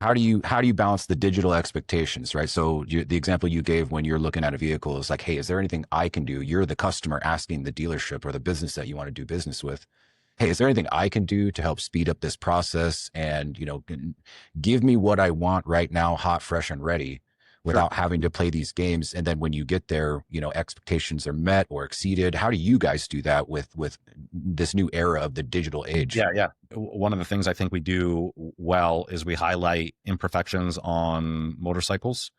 how do you balance the digital expectations, right? So the example you gave when you're looking at a vehicle is like, hey, is there anything I can do? You're the customer asking the dealership or the business that you want to do business with, hey, is there anything I can do to help speed up this process and, give me what I want right now, hot, fresh, and ready Sure. without having to play these games. And then when you get there, expectations are met or exceeded. How do you guys do that with this new era of the digital age? Yeah, yeah. One of the things I think we do well is we highlight imperfections on motorcycles.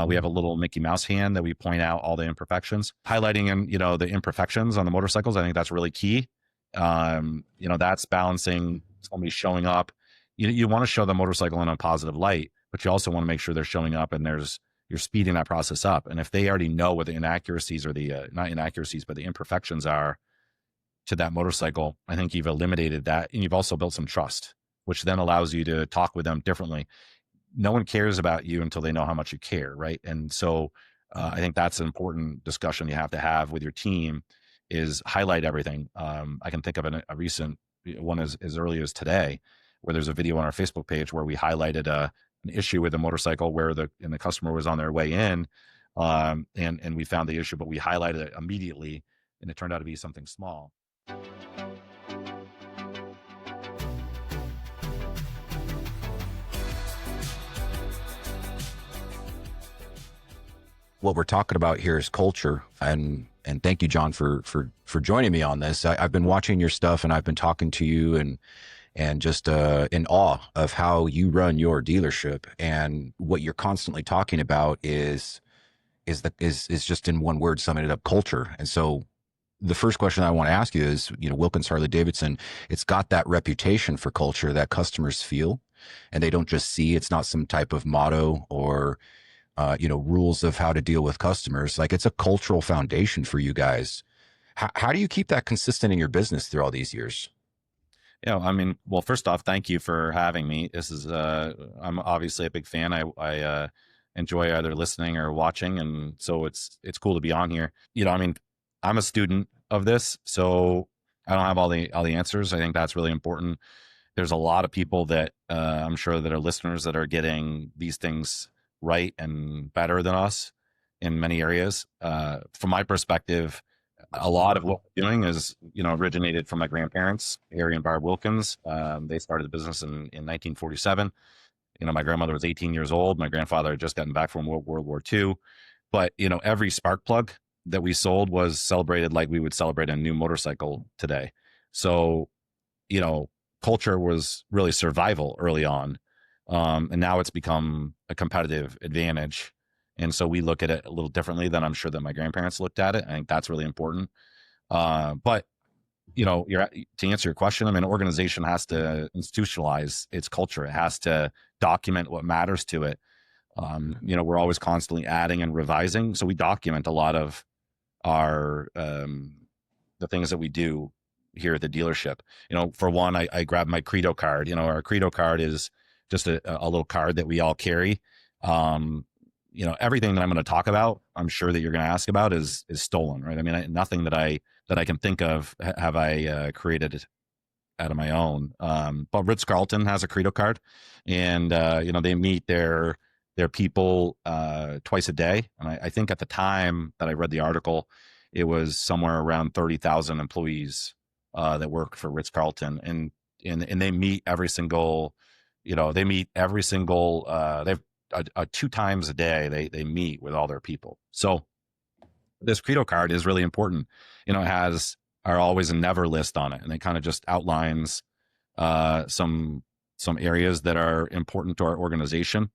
We have a little Mickey Mouse hand that we point out all the imperfections, highlighting and the imperfections on the motorcycles. I think that's really key. That's balancing somebody showing up. You want to show the motorcycle in a positive light, but you also want to make sure they're showing up and you're speeding that process up. And if they already know what the inaccuracies or the not inaccuracies, but the imperfections are to that motorcycle, I think you've eliminated that. And you've also built some trust, which then allows you to talk with them differently. No one cares about you until they know how much you care, right? And so I think that's an important discussion you have to have with your team is highlight everything. I can think of a recent one as early as today, where there's a video on our Facebook page where we highlighted an issue with a motorcycle where the customer was on their way in, and we found the issue, but we highlighted it immediately, and it turned out to be something small. What we're talking about here is culture, and thank you, John, for joining me on this. I've been watching your stuff, and I've been talking to you, and just in awe of how you run your dealership. And what you're constantly talking about is just in one word, summing it up, culture. And so the first question I want to ask you is, Wilkins Harley-Davidson, it's got that reputation for culture that customers feel, and they don't just see. It's not some type of motto or rules of how to deal with customers. Like, it's a cultural foundation for you guys. How do you keep that consistent in your business through all these years? I mean, well, first off, thank you for having me. This is, I'm obviously a big fan. I enjoy either listening or watching. And so it's cool to be on here. I mean, I'm a student of this, so I don't have all the answers. I think that's really important. There's a lot of people that I'm sure that are listeners that are getting these things right and better than us in many areas. From my perspective, a lot of what we're doing is, originated from my grandparents, Harry and Barb Wilkins. They started the business in 1947. My grandmother was 18 years old. My grandfather had just gotten back from World War II. But, every spark plug that we sold was celebrated like we would celebrate a new motorcycle today. So, culture was really survival early on. And now it's become a competitive advantage. And so we look at it a little differently than I'm sure that my grandparents looked at it. I think that's really important. But to answer your question, I mean, an organization has to institutionalize its culture. It has to document what matters to it. We're always constantly adding and revising. So we document a lot of our, the things that we do here at the dealership. For one, I grabbed my Credo card. Our Credo card is just a little card that we all carry. Everything that I'm going to talk about, I'm sure that you're going to ask about is stolen, right? I mean, nothing that I can think of have I created out of my own. But Ritz-Carlton has a Credo card, and they meet their people twice a day. And I think at the time that I read the article, it was somewhere around 30,000 employees that work for Ritz-Carlton, and they meet every single. They meet every single. They've 2 times a day they meet with all their people. So this Credo card is really important. It has our always and never list on it, and it kind of just outlines some areas that are important to our organization.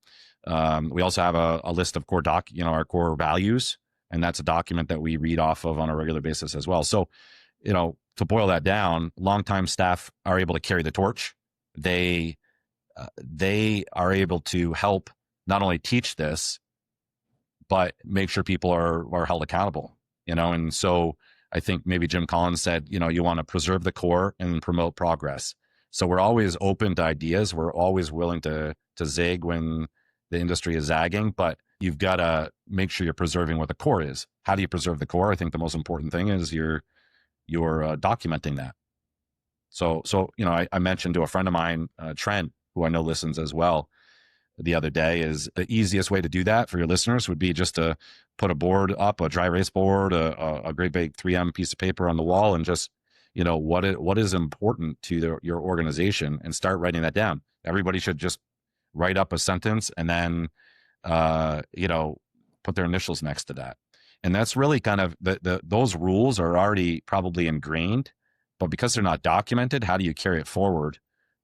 We also have a list of our core values, and that's a document that we read off of on a regular basis as well. So, to boil that down, longtime staff are able to carry the torch. They are able to help not only teach this, but make sure people are held accountable, and so I think maybe Jim Collins said, you want to preserve the core and promote progress. So we're always open to ideas. We're always willing to zig when the industry is zagging, but you've got to make sure you're preserving what the core is. How do you preserve the core? I think the most important thing is you're documenting that. So I mentioned to a friend of mine, Trent, who I know listens as well, the other day, is the easiest way to do that for your listeners would be just to put a board up, a dry erase board, a great big 3M piece of paper on the wall, and just, what is important to your organization, and start writing that down. Everybody should just write up a sentence, and then put their initials next to that. And that's really kind of those rules are already probably ingrained, but because they're not documented, how do you carry it forward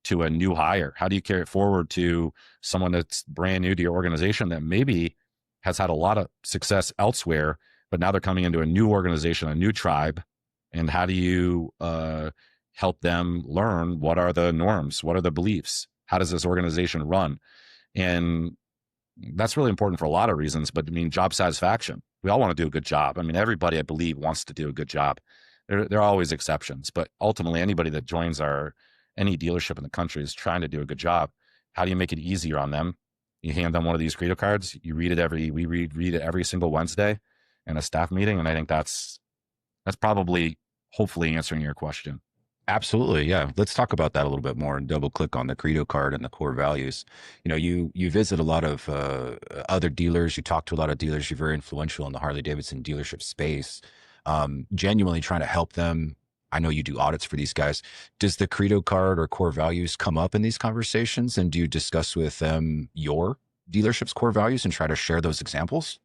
to a new hire? How do you carry it forward to someone that's brand new to your organization that maybe has had a lot of success elsewhere, but now they're coming into a new organization, a new tribe? And how do you help them learn what are the norms? What are the beliefs? How does this organization run? And that's really important for a lot of reasons, but I mean, job satisfaction. We all want to do a good job. I mean, everybody, I believe, wants to do a good job. There are always exceptions, but ultimately, anybody that joins any dealership in the country is trying to do a good job. How do you make it easier on them? You hand them one of these Credo cards. You read it we read it every single Wednesday in a staff meeting, and I think that's probably, hopefully, answering your question. Absolutely. Yeah. Let's talk about that a little bit more and double click on the Credo card and the core values. You visit a lot of other dealers. You talk to a lot of dealers. You're very influential in the Harley-Davidson dealership space, genuinely trying to help them. I know you do audits for these guys. Does the Credo card or core values come up in these conversations? And do you discuss with them your dealership's core values and try to share those examples?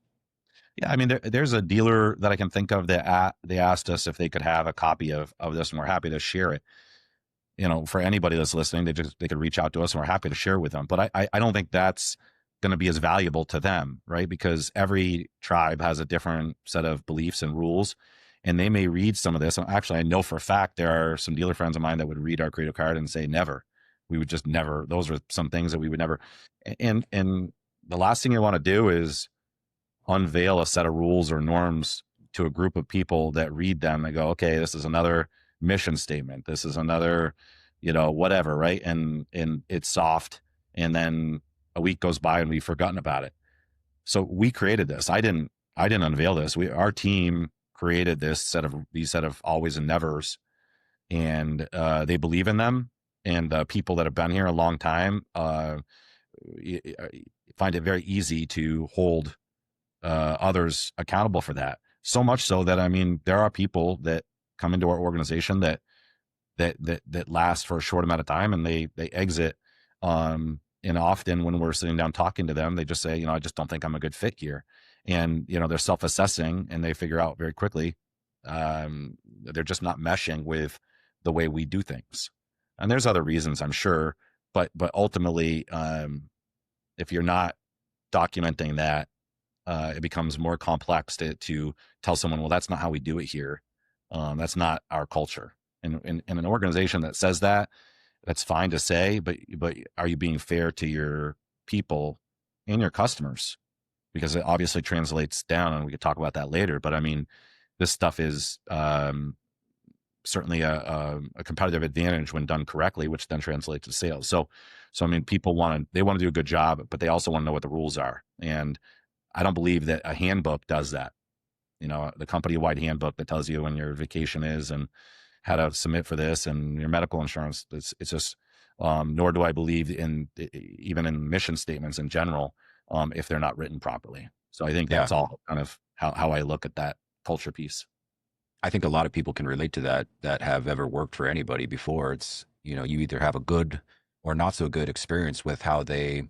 Yeah, I mean, there's a dealer that I can think of that they asked us if they could have a copy of this, and we're happy to share it. For anybody that's listening, they could reach out to us, and we're happy to share with them. But I don't think that's going to be as valuable to them, right? Because every tribe has a different set of beliefs and rules, and they may read some of this. And actually, I know for a fact there are some dealer friends of mine that would read our Credo card and say, never. We would just never. Those are some things that we would never. And the last thing you want to do is unveil a set of rules or norms to a group of people that read them and go, okay, this is another mission statement. This is another, whatever, right? And it's soft. And then a week goes by and we've forgotten about it. So we created this. I didn't unveil this. Our team created these set of always and nevers, and they believe in them. And people that have been here a long time find it very easy to hold others accountable for that. So much so that, I mean, there are people that come into our organization that last for a short amount of time, and they exit. And often when we're sitting down talking to them, they just say, I just don't think I'm a good fit here. And, they're self-assessing, and they figure out very quickly, they're just not meshing with the way we do things. And there's other reasons, I'm sure, but ultimately, if you're not documenting that, it becomes more complex to tell someone, well, that's not how we do it here. That's not our culture. And in an organization that says that, that's fine to say, but are you being fair to your people and your customers? Because it obviously translates down, and we could talk about that later. But I mean, this stuff is certainly a competitive advantage when done correctly, which then translates to sales. So I mean, people want to do a good job, but they also want to know what the rules are. And I don't believe that a handbook does that. The company-wide handbook that tells you when your vacation is and how to submit for this and your medical insurance. It's just, nor do I believe even in mission statements in general, if they're not written properly. So I think that's all kind of how I look at that culture piece. I think a lot of people can relate to that have ever worked for anybody before. It's, you either have a good or not so good experience with how they,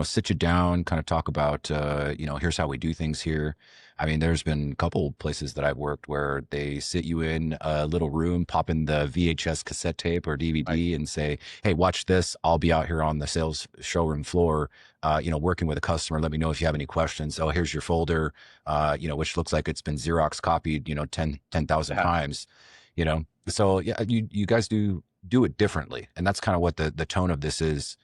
sit you down, kind of talk about, here's how we do things here. I mean, there's been a couple places that I've worked where they sit you in a little room, pop in the VHS cassette tape or DVD and say, hey, watch this. I'll be out here on the sales showroom floor, working with a customer. Let me know if you have any questions. Oh, here's your folder, which looks like it's been Xerox copied, 10,000 times, So yeah, you guys do it differently. And that's kind of what the tone of this is.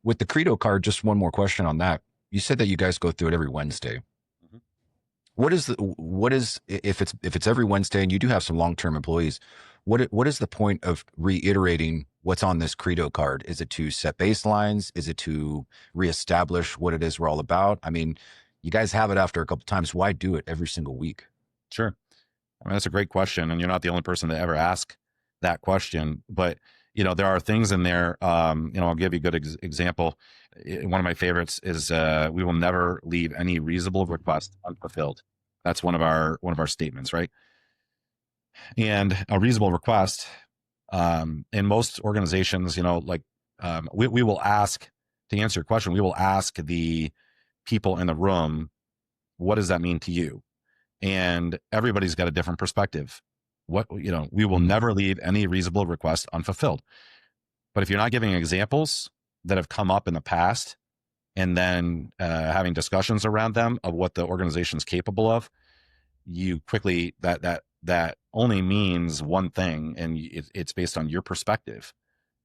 With the Credo card, just one more question on that. You said that you guys go through it every Wednesday. Mm-hmm. What is if it's every Wednesday and you do have some long-term employees, what is the point of reiterating what's on this Credo card? Is it to set baselines? Is it to reestablish what it is we're all about? I mean, you guys have it after a couple of times. Why do it every single week? Sure. I mean, that's a great question. And you're not the only person to ever ask that question, but there are things in there. I'll give you a good example. One of my favorites is we will never leave any reasonable request unfulfilled. That's one of our statements, right? And a reasonable request, in most organizations, we will ask, to answer your question, we will ask the people in the room, what does that mean to you? And everybody's got a different perspective. We will never leave any reasonable request unfulfilled. But if you're not giving examples that have come up in the past, and then having discussions around them of what the organization's capable of, you quickly, that only means one thing, and it's based on your perspective.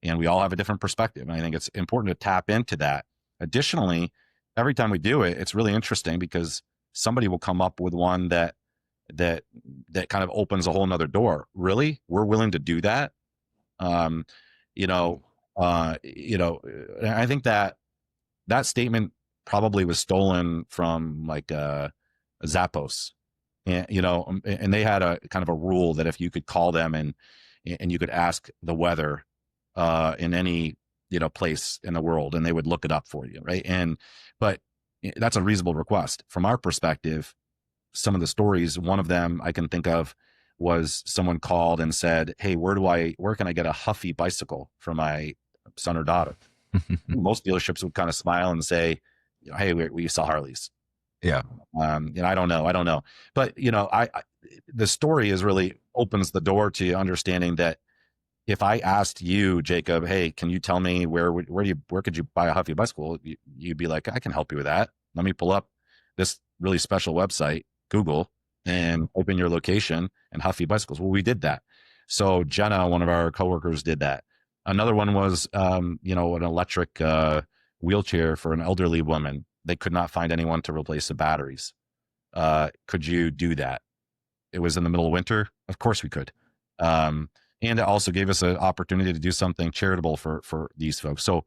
And we all have a different perspective. And I think it's important to tap into that. Additionally, every time we do it, it's really interesting because somebody will come up with one that kind of opens a whole nother door. Really? We're willing to do that? Um, you know, I think that statement probably was stolen from like Zappos. And they had a kind of a rule that if you could call them and you could ask the weather in any place in the world, and they would look it up for you, right? But that's a reasonable request from our perspective. Some of the stories, one of them I can think of, was someone called and said, "Hey, where can I get a Huffy bicycle for my son or daughter?" Most dealerships would kind of smile and say, "Hey, we sell Harleys." Yeah. I don't know, but the story is really opens the door to understanding that if I asked you, Jacob, "Hey, can you tell me where could you buy a Huffy bicycle?" You'd be like, "I can help you with that. Let me pull up this really special website, Google, and open your location and Huffy bicycles." Well, we did that. So Jenna, one of our coworkers, did that. Another one was, an electric wheelchair for an elderly woman. They could not find anyone to replace the batteries. Could you do that? It was in the middle of winter. Of course we could. And it also gave us an opportunity to do something charitable for these folks. So,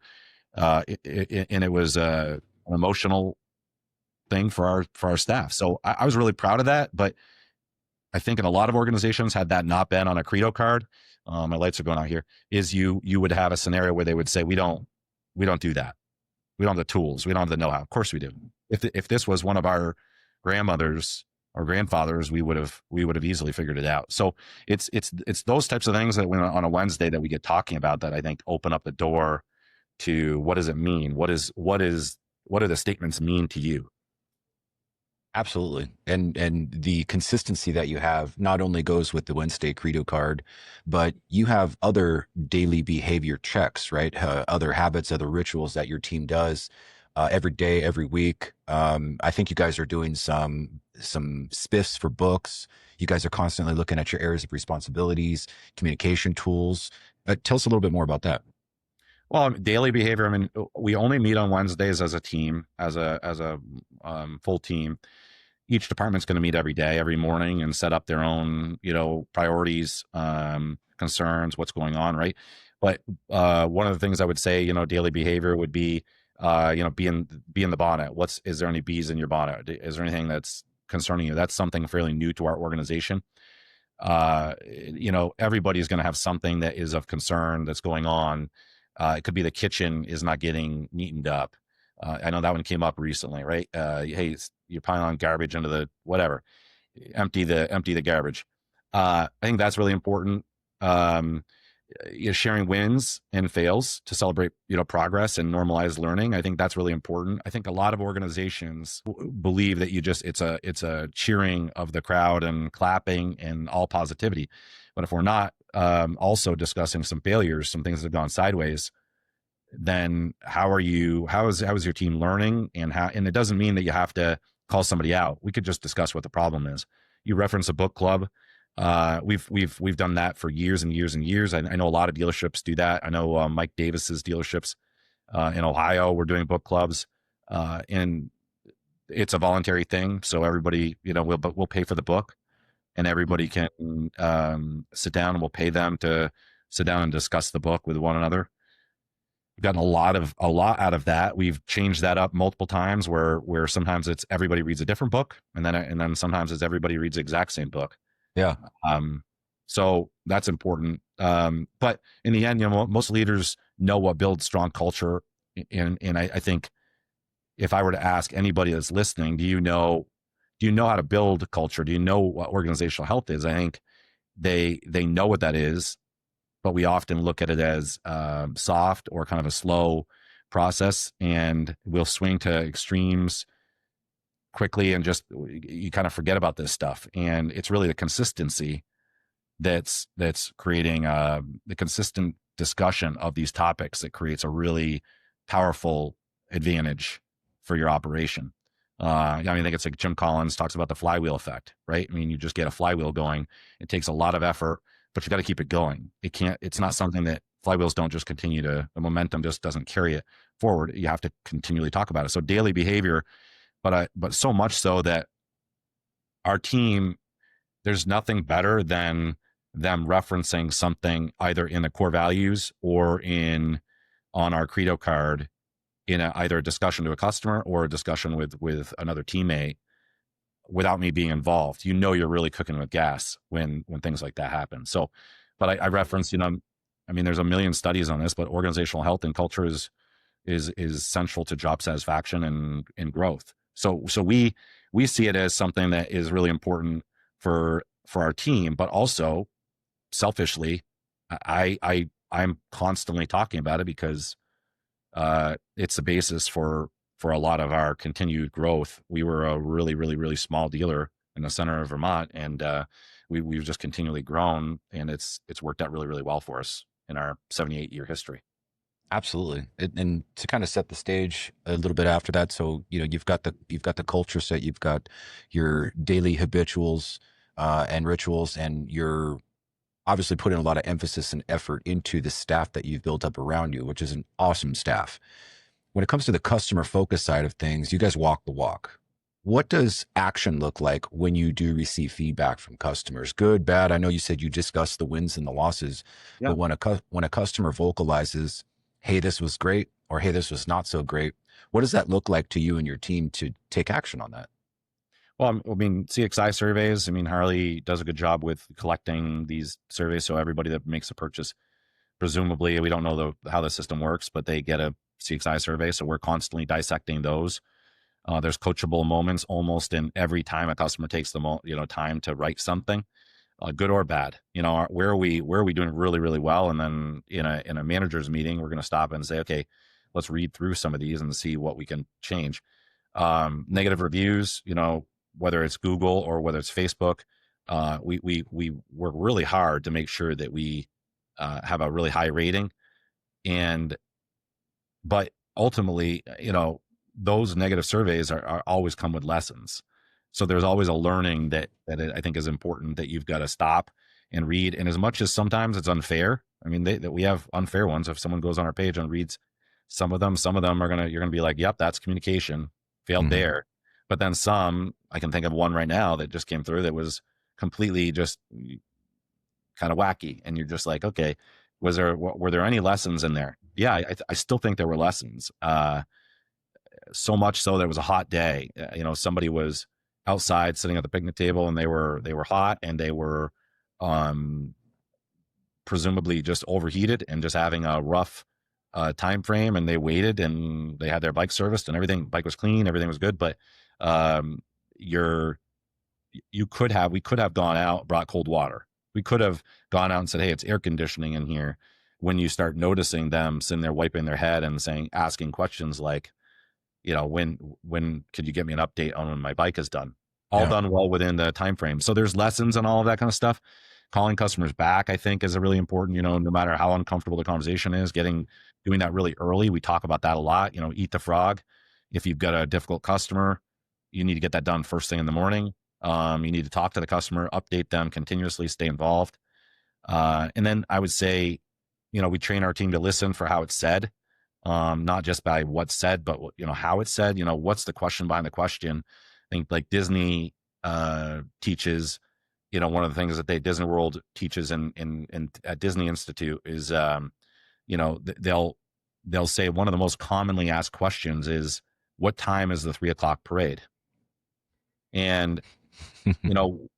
it was an emotional thing for our staff. So I was really proud of that. But I think in a lot of organizations, had that not been on a Credo card, my lights are going out here, is you would have a scenario where they would say, we don't do that. We don't have the tools. We don't have the know-how. Of course we do. If this was one of our grandmothers or grandfathers, we would have easily figured it out. So it's those types of things that on a Wednesday that we get talking about that I think open up the door to what does it mean? What do the statements mean to you? Absolutely. And the consistency that you have not only goes with the Wednesday Credo card, but you have other daily behavior checks, right? Other habits, other rituals that your team does every day, every week. I think you guys are doing some spiffs for books. You guys are constantly looking at your areas of responsibilities, communication tools. Tell us a little bit more about that. Well, daily behavior. I mean, we only meet on Wednesdays as a team, as a full team. Each department's going to meet every day, every morning, and set up their own, priorities, concerns, what's going on, right? But one of the things I would say, daily behavior would be, be in the bonnet. Is there any bees in your bonnet? Is there anything that's concerning you? That's something fairly new to our organization. Everybody's going to have something that is of concern that's going on. It could be the kitchen is not getting neatened up. I know that one came up recently, right? Hey, you're piling on garbage into the whatever. Empty the garbage. I think that's really important. Sharing wins and fails to celebrate, progress and normalize learning. I think that's really important. I think a lot of organizations believe that it's a cheering of the crowd and clapping and all positivity. But if we're not also discussing some failures, some things that have gone sideways, then how is your team learning, and it doesn't mean that you have to call somebody out. We could just discuss what the problem is. You reference a book club. We've done that for years and years and years. I know a lot of dealerships do that. I know Mike Davis's dealerships in Ohio were doing book clubs, and it's a voluntary thing. So everybody, we'll pay for the book, and everybody can sit down, and we'll pay them to sit down and discuss the book with one another. We've gotten a lot out of that. We've changed that up multiple times where sometimes it's everybody reads a different book, and then sometimes it's everybody reads the exact same book. Yeah. So that's important. But in the end, most leaders know what builds strong culture. And I think if I were to ask anybody that's listening, do you know how to build culture? Do you know what organizational health is? I think they know what that is, but we often look at it as soft or kind of a slow process, and we'll swing to extremes quickly and just you kind of forget about this stuff. And it's really the consistency that's creating the consistent discussion of these topics that creates a really powerful advantage for your operation. I mean, I think it's like Jim Collins talks about the flywheel effect, right? I mean, you just get a flywheel going. It takes a lot of effort, but you got to keep it going. It's not something that flywheels don't just continue to, the momentum just doesn't carry it forward. You have to continually talk about it. So daily behavior, but so much so that our team, there's nothing better than them referencing something either in the core values or on our credo card in either a discussion to a customer or a discussion with another teammate without me being involved. You're really cooking with gas when things like that happen. So, but I reference, I mean, there's a million studies on this, but organizational health and culture is central to job satisfaction and growth. So we see it as something that is really important for our team, but also selfishly, I'm constantly talking about it because it's the basis for a lot of our continued growth. We were a really, really, really small dealer in the center of Vermont, and we've just continually grown, and it's worked out really, really well for us in our 78-year history. Absolutely. And to kind of set the stage a little bit after that, so you've got the culture set, you've got your daily habituals and rituals, and you're obviously putting a lot of emphasis and effort into the staff that you've built up around you, which is an awesome staff. When it comes to the customer focus side of things, you guys walk the walk. What does action look like when you do receive feedback from customers? Good, bad? I know you said you discussed the wins and the losses, Yeah. but when a customer vocalizes, "Hey, this was great," or "Hey, this was not so great," what does that look like to you and your team to take action on that? Well, I mean, CXI surveys. I mean, Harley does a good job with collecting these surveys. So everybody that makes a purchase, presumably, we don't know how the system works, but they get a CXI survey. So we're constantly dissecting those. There's coachable moments almost in every time a customer takes the time to write something, good or bad. Where are we doing really, really well? And then in a manager's meeting, we're going to stop and say, okay, let's read through some of these and see what we can change. Negative reviews, whether it's Google or whether it's Facebook, we work really hard to make sure that we have a really high rating. But ultimately, those negative surveys are always come with lessons. So there's always a learning that I think is important, that you've got to stop and read. And as much as sometimes it's unfair, I mean, that we have unfair ones. If someone goes on our page and reads some of them you're gonna be like, yep, that's communication failed Mm-hmm. there. But then some, I can think of one right now that just came through that was completely just kind of wacky, and you're just like, okay, were there any lessons in there? Yeah, I still think there were lessons. So much so there was a hot day. Somebody was outside sitting at the picnic table, and they were hot, and they were presumably just overheated and just having a rough time frame, and they waited, and they had their bike serviced and everything. Bike was clean, everything was good, but you're we could have gone out, brought cold water. We could have gone out and said, hey, it's air conditioning in here. When you start noticing them sitting there wiping their head and asking questions like, when could you get me an update on when my bike is done? All Yeah. done well within the time frame. So there's lessons and all of that kind of stuff. Calling customers back, I think, is a really important, no matter how uncomfortable the conversation is, doing that really early. We talk about that a lot, eat the frog. If you've got a difficult customer, you need to get that done first thing in the morning. You need to talk to the customer, update them continuously, stay involved. And then I would say, we train our team to listen for how it's said, not just by what's said, but how it's said. What's the question behind the question? I think like Disney teaches, one of the things that Disney World teaches in at Disney Institute is, they'll say one of the most commonly asked questions is, what time is the 3:00 parade? And you know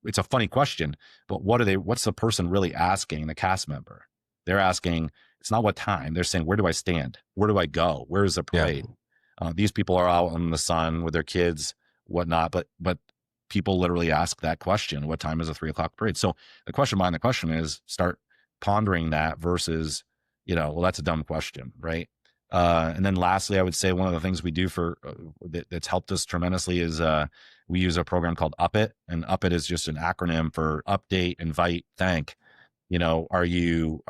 it's a funny question, but what's the person really asking, the cast member? They're asking, it's not what time. They're saying, where do I stand? Where do I go? Where is the Yeah. parade? These people are out in the sun with their kids, whatnot, but people literally ask that question: what time is a 3 o'clock parade? So the question behind the question is, start pondering that versus, well, that's a dumb question, right? And then lastly, I would say one of the things we do for that's helped us tremendously is we use a program called Up It, and Up It is just an acronym for update, invite, thank. Are you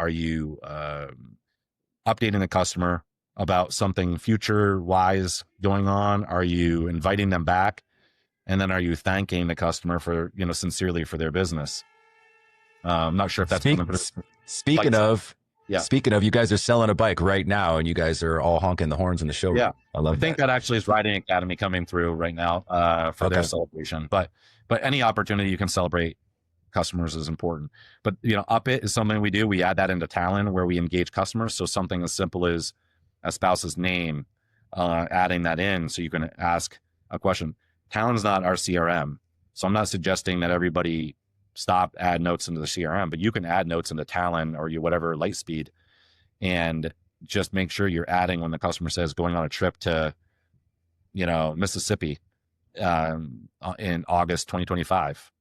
updating the customer about something future wise going on? Are you inviting them back? And then are you thanking the customer for, sincerely for their business? I'm not sure if that's Speak, coming. speaking Like, of, yeah, speaking of, you guys are selling a bike right now, and you guys are all honking the horns in the yeah. showroom. I I love think that. that actually is Riding Academy coming through right now for their Okay. celebration. But any opportunity you can celebrate customers is important. But Up It is something we do. We add that into Talon where we engage customers. So something as simple as a spouse's name, adding that in so you can ask a question. Talon's not our CRM, so I'm not suggesting that everybody add notes into the CRM, but you can add notes into Talon or whatever Lightspeed, and just make sure you're adding when the customer says going on a trip to Mississippi in August 2025.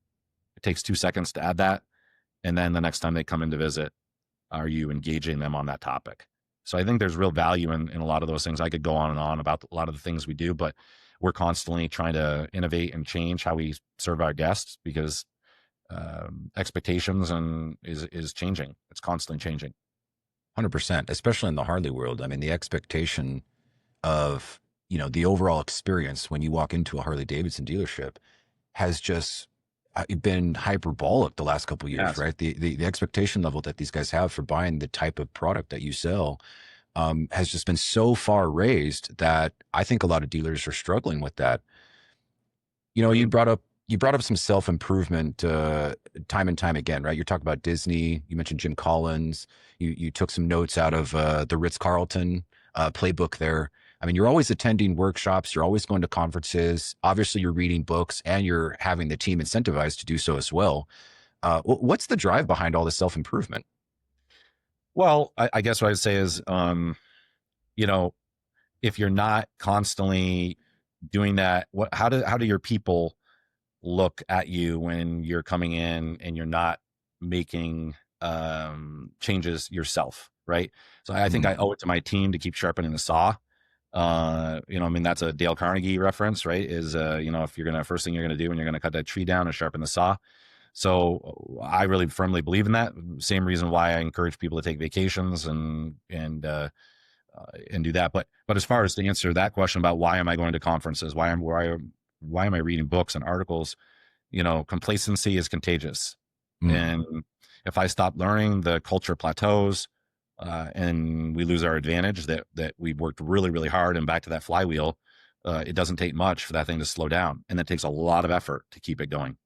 It takes 2 seconds to add that. And then the next time they come in to visit, are you engaging them on that topic? So I think there's real value in a lot of those things. I could go on and on about a lot of the things we do, but we're constantly trying to innovate and change how we serve our guests because expectations is changing. It's constantly changing. 100%, especially in the Harley world. I mean, the expectation of, the overall experience when you walk into a Harley Davidson dealership has just been hyperbolic the last couple of years, Yes. right? The expectation level that these guys have for buying the type of product that you sell has just been so far raised that I think a lot of dealers are struggling with that. I You mean, brought up some self improvement time and time again, right? You're talking about Disney. You mentioned Jim Collins. You took some notes out of the Ritz Carlton playbook there. I mean, you're always attending workshops. You're always going to conferences. Obviously, you're reading books, and you're having the team incentivized to do so as well. What's the drive behind all this self improvement? well, I guess what I'd say is, you know, if you're not constantly doing that, how do your people look at you when you're coming in and you're not making changes yourself, right? So I think Mm, I owe it to my team to keep sharpening the saw. I mean, that's a Dale Carnegie reference, right? Is if you're gonna first thing you're gonna do when you're gonna cut that tree down is sharpen the saw. So I really firmly believe in that. Same reason why I encourage people to take vacations and do that. But as far as to answer that question about why am I going to conferences, why am I reading books and articles, complacency is contagious. mm. And if I stop learning, the culture plateaus, and we lose our advantage that we've worked really, really hard. And back to that flywheel, it doesn't take much for that thing to slow down, and it takes a lot of effort to keep it going.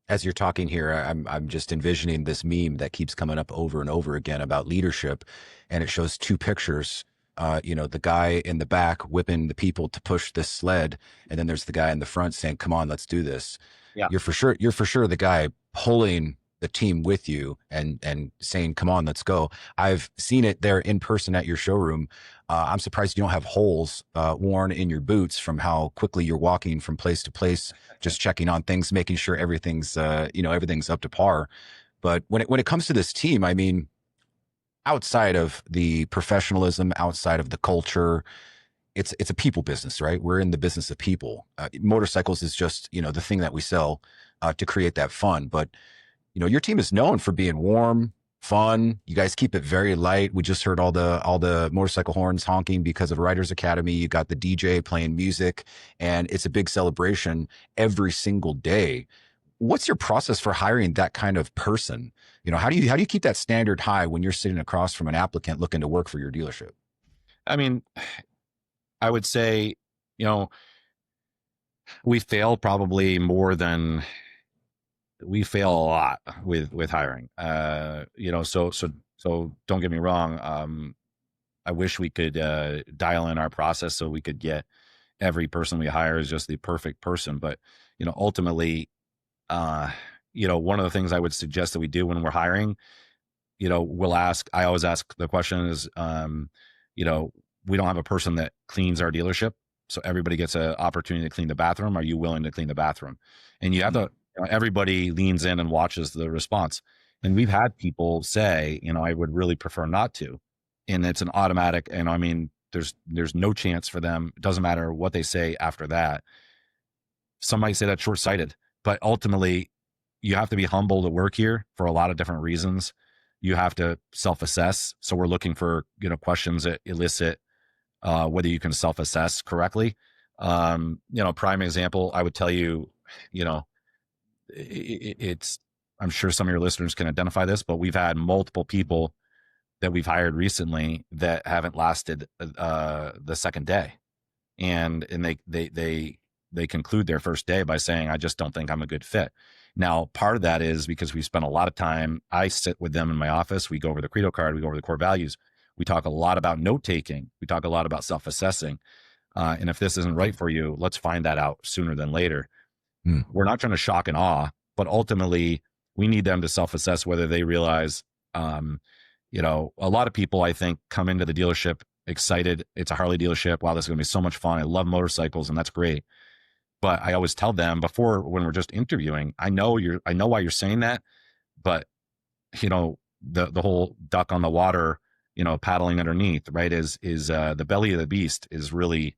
As you're talking here, I'm just envisioning this meme that keeps coming up over and over again about leadership, and it shows two pictures. The guy in the back whipping the people to push this sled, and then there's the guy in the front saying, "Come on, let's do this." Yeah. You're for sure the guy pulling the team with you and saying, "Come on, let's go." I've seen it there in person at your showroom. I'm surprised you don't have holes worn in your boots from how quickly you're walking from place to place, just checking on things, making sure everything's up to par. But when it comes to this team, I mean, outside of the professionalism, outside of the culture, it's a people business, right? We're in the business of people. Motorcycles is just the thing that we sell to create that fun. But your team is known for being warm, fun. You guys keep it very light. We just heard all the motorcycle horns honking because of Riders Academy. You got the DJ playing music, and it's a big celebration every single day. What's your process for hiring that kind of person? How do you keep that standard high when you're sitting across from an applicant looking to work for your dealership? I mean, I would say, you know, we fail probably more than we fail a lot with hiring. So don't get me wrong. I wish we could dial in our process so we could get every person we hire is just the perfect person. But ultimately, uh, one of the things I would suggest that we do when we're hiring, I always ask the question is, you know, we don't have a person that cleans our dealership. So everybody gets an opportunity to clean the bathroom. Are you willing to clean the bathroom? And you have to, everybody leans in and watches the response. And we've had people say, I would really prefer not to. And it's an automatic, and I mean, there's no chance for them. It doesn't matter what they say after that. Some might say that's short-sighted, but ultimately you have to be humble to work here for a lot of different reasons. You have to self-assess. So we're looking for, questions that elicit whether you can self-assess correctly. Prime example, I would tell you, you know, it's, I'm sure some of your listeners can identify this, but we've had multiple people that we've hired recently that haven't lasted the second day. And they conclude their first day by saying, I just don't think I'm a good fit. Now, part of that is because we spent a lot of time. I sit with them in my office. We go over the Credo card. We go over the core values. We talk a lot about note taking. We talk a lot about self-assessing. And if this isn't right for you, let's find that out sooner than later. We're not trying to shock and awe, but ultimately we need them to self-assess whether they realize, a lot of people, I think, come into the dealership excited. It's a Harley dealership. Wow, this is going to be so much fun. I love motorcycles, and that's great. But I always tell them before, when we're just interviewing, I know why you're saying that, but the whole duck on the water, paddling underneath, right, is the belly of the beast is really,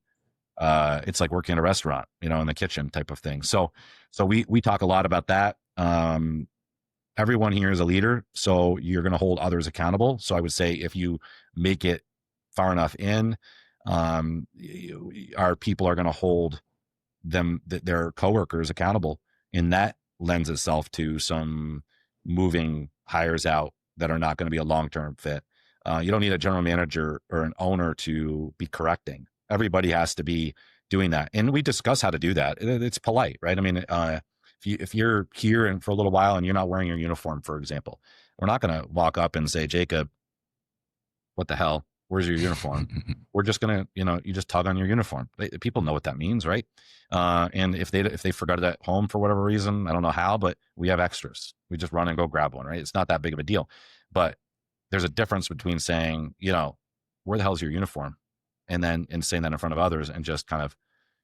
it's like working in a restaurant, in the kitchen type of thing. So we talk a lot about that. Everyone here is a leader, so you're going to hold others accountable. So I would say if you make it far enough in, our people are going to hold their coworkers accountable, and that lends itself to some moving hires out that are not going to be a long-term fit. You don't need a general manager or an owner to be correcting. Everybody has to be doing that, and we discuss how to do that. It's polite, right? I mean, if you're here and for a little while and you're not wearing your uniform, for example, we're not going to walk up and say, Jacob, what the hell? Where's your uniform? We're just going to, you just tug on your uniform. People know what that means, right? And if they forgot it at home for whatever reason, I don't know how, but we have extras. We just run and go grab one, right? It's not that big of a deal. But there's a difference between saying, where the hell is your uniform? And saying that in front of others and just kind of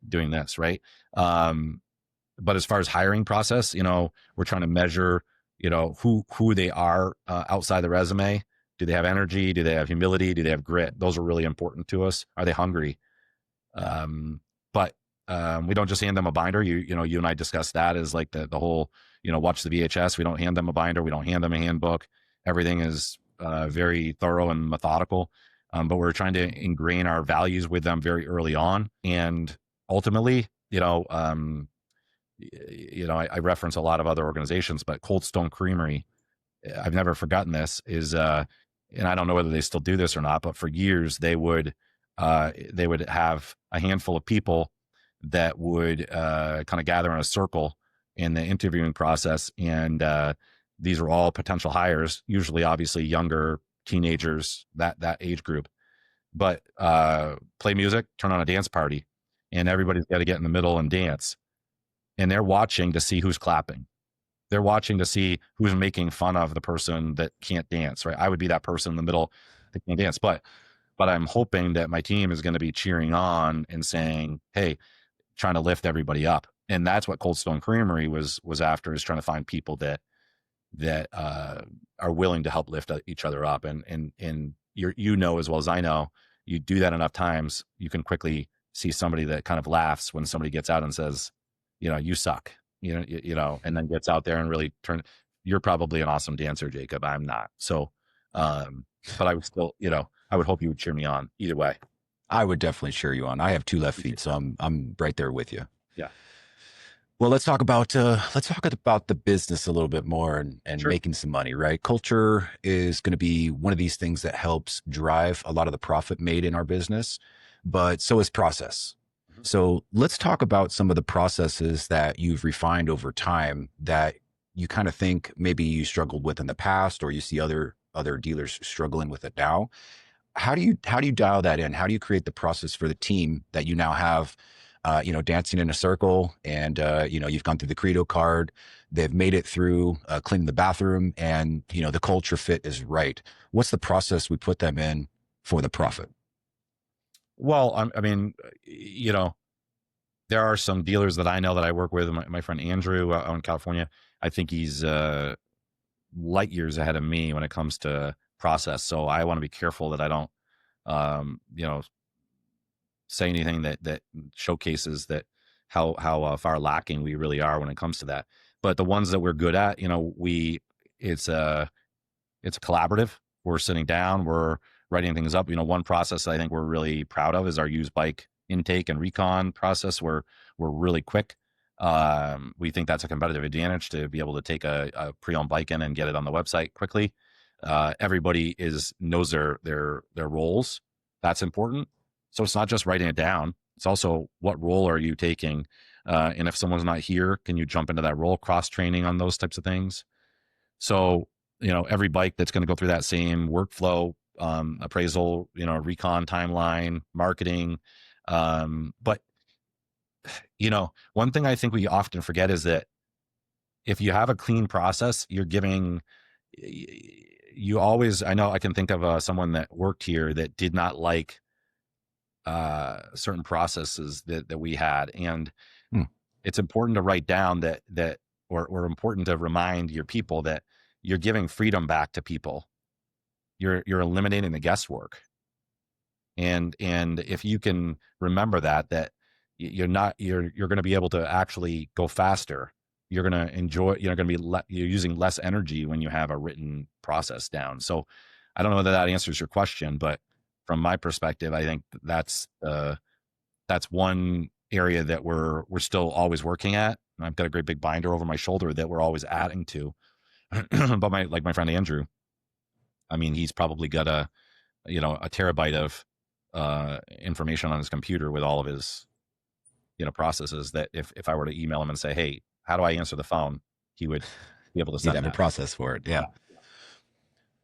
doing this, right? But as far as hiring process, we're trying to measure, who they are outside the resume. Do they have energy? Do they have humility? Do they have grit? Those are really important to us. Are they hungry? But we don't just hand them a binder. You and I discussed that as like the whole, watch the VHS. We don't hand them a binder. We don't hand them a handbook. Everything is very thorough and methodical. But we're trying to ingrain our values with them very early on. And ultimately, I reference a lot of other organizations, but Cold Stone Creamery, I've never forgotten this, is and I don't know whether they still do this or not, but for years they would have a handful of people that would kind of gather in a circle in the interviewing process, and these are all potential hires, usually obviously younger teenagers, that age group, but play music, turn on a dance party, and everybody's got to get in the middle and dance, and they're watching to see who's clapping. They're watching to see who's making fun of the person that can't dance, right? I would be that person in the middle that can't dance, but I'm hoping that my team is going to be cheering on and saying, hey, trying to lift everybody up. And that's what Cold Stone Creamery was after, is trying to find people that are willing to help lift each other up. And you're, as well as I know, you do that enough times, you can quickly see somebody that kind of laughs when somebody gets out and says, you suck. And then gets out there and really you're probably an awesome dancer, Jacob. I'm not. So, but I would still, I would hope you would cheer me on either way. I would definitely cheer you on. I have 2 left feet, so I'm right there with you. Yeah. Well, let's talk about the business a little bit more and Sure. making some money, right? Culture is going to be one of these things that helps drive a lot of the profit made in our business, but so is process. So let's talk about some of the processes that you've refined over time that you kind of think maybe you struggled with in the past, or you see other dealers struggling with it now. How do you dial that in? How do you create the process for the team that you now have dancing in a circle, and you've gone through the Credo card. They've made it through cleaning the bathroom, and the culture fit is right. What's the process we put them in for the profit? Well, I mean, there are some dealers that I know that I work with. My friend Andrew out in California, I think he's light years ahead of me when it comes to process. So I want to be careful that I don't, um, you know, say anything that showcases that how far lacking we really are when it comes to that. But the ones that we're good at, it's a it's a collaborative. We're sitting down, we're writing things up. One process I think we're really proud of is our used bike intake and recon process. We're really quick. We think that's a competitive advantage to be able to take a pre-owned bike in and get it on the website quickly. Everybody knows their roles. That's important. So it's not just writing it down. It's also what role are you taking, and if someone's not here, can you jump into that role? Cross training on those types of things. So every bike that's going to go through that same workflow, appraisal, recon timeline, marketing. But one thing I think we often forget is that if you have a clean process, you're giving, you always, I know I can think of someone that worked here that did not like certain processes that we had. And Hmm. it's important to write down or important to remind your people that you're giving freedom back to people. You're eliminating the guesswork. And if you can remember that you're going to be able to actually go faster. You're going to enjoy, you're going to be, you're using less energy when you have a written process down. So I don't know whether that answers your question, but from my perspective, I think that's one area that we're still always working at. And I've got a great big binder over my shoulder that we're always adding to. But my friend Andrew, I mean, he's probably got a terabyte of information on his computer with all of his processes that if I were to email him and say, hey, how do I answer the phone, he would be able to You'd send have a that. process for it. Yeah.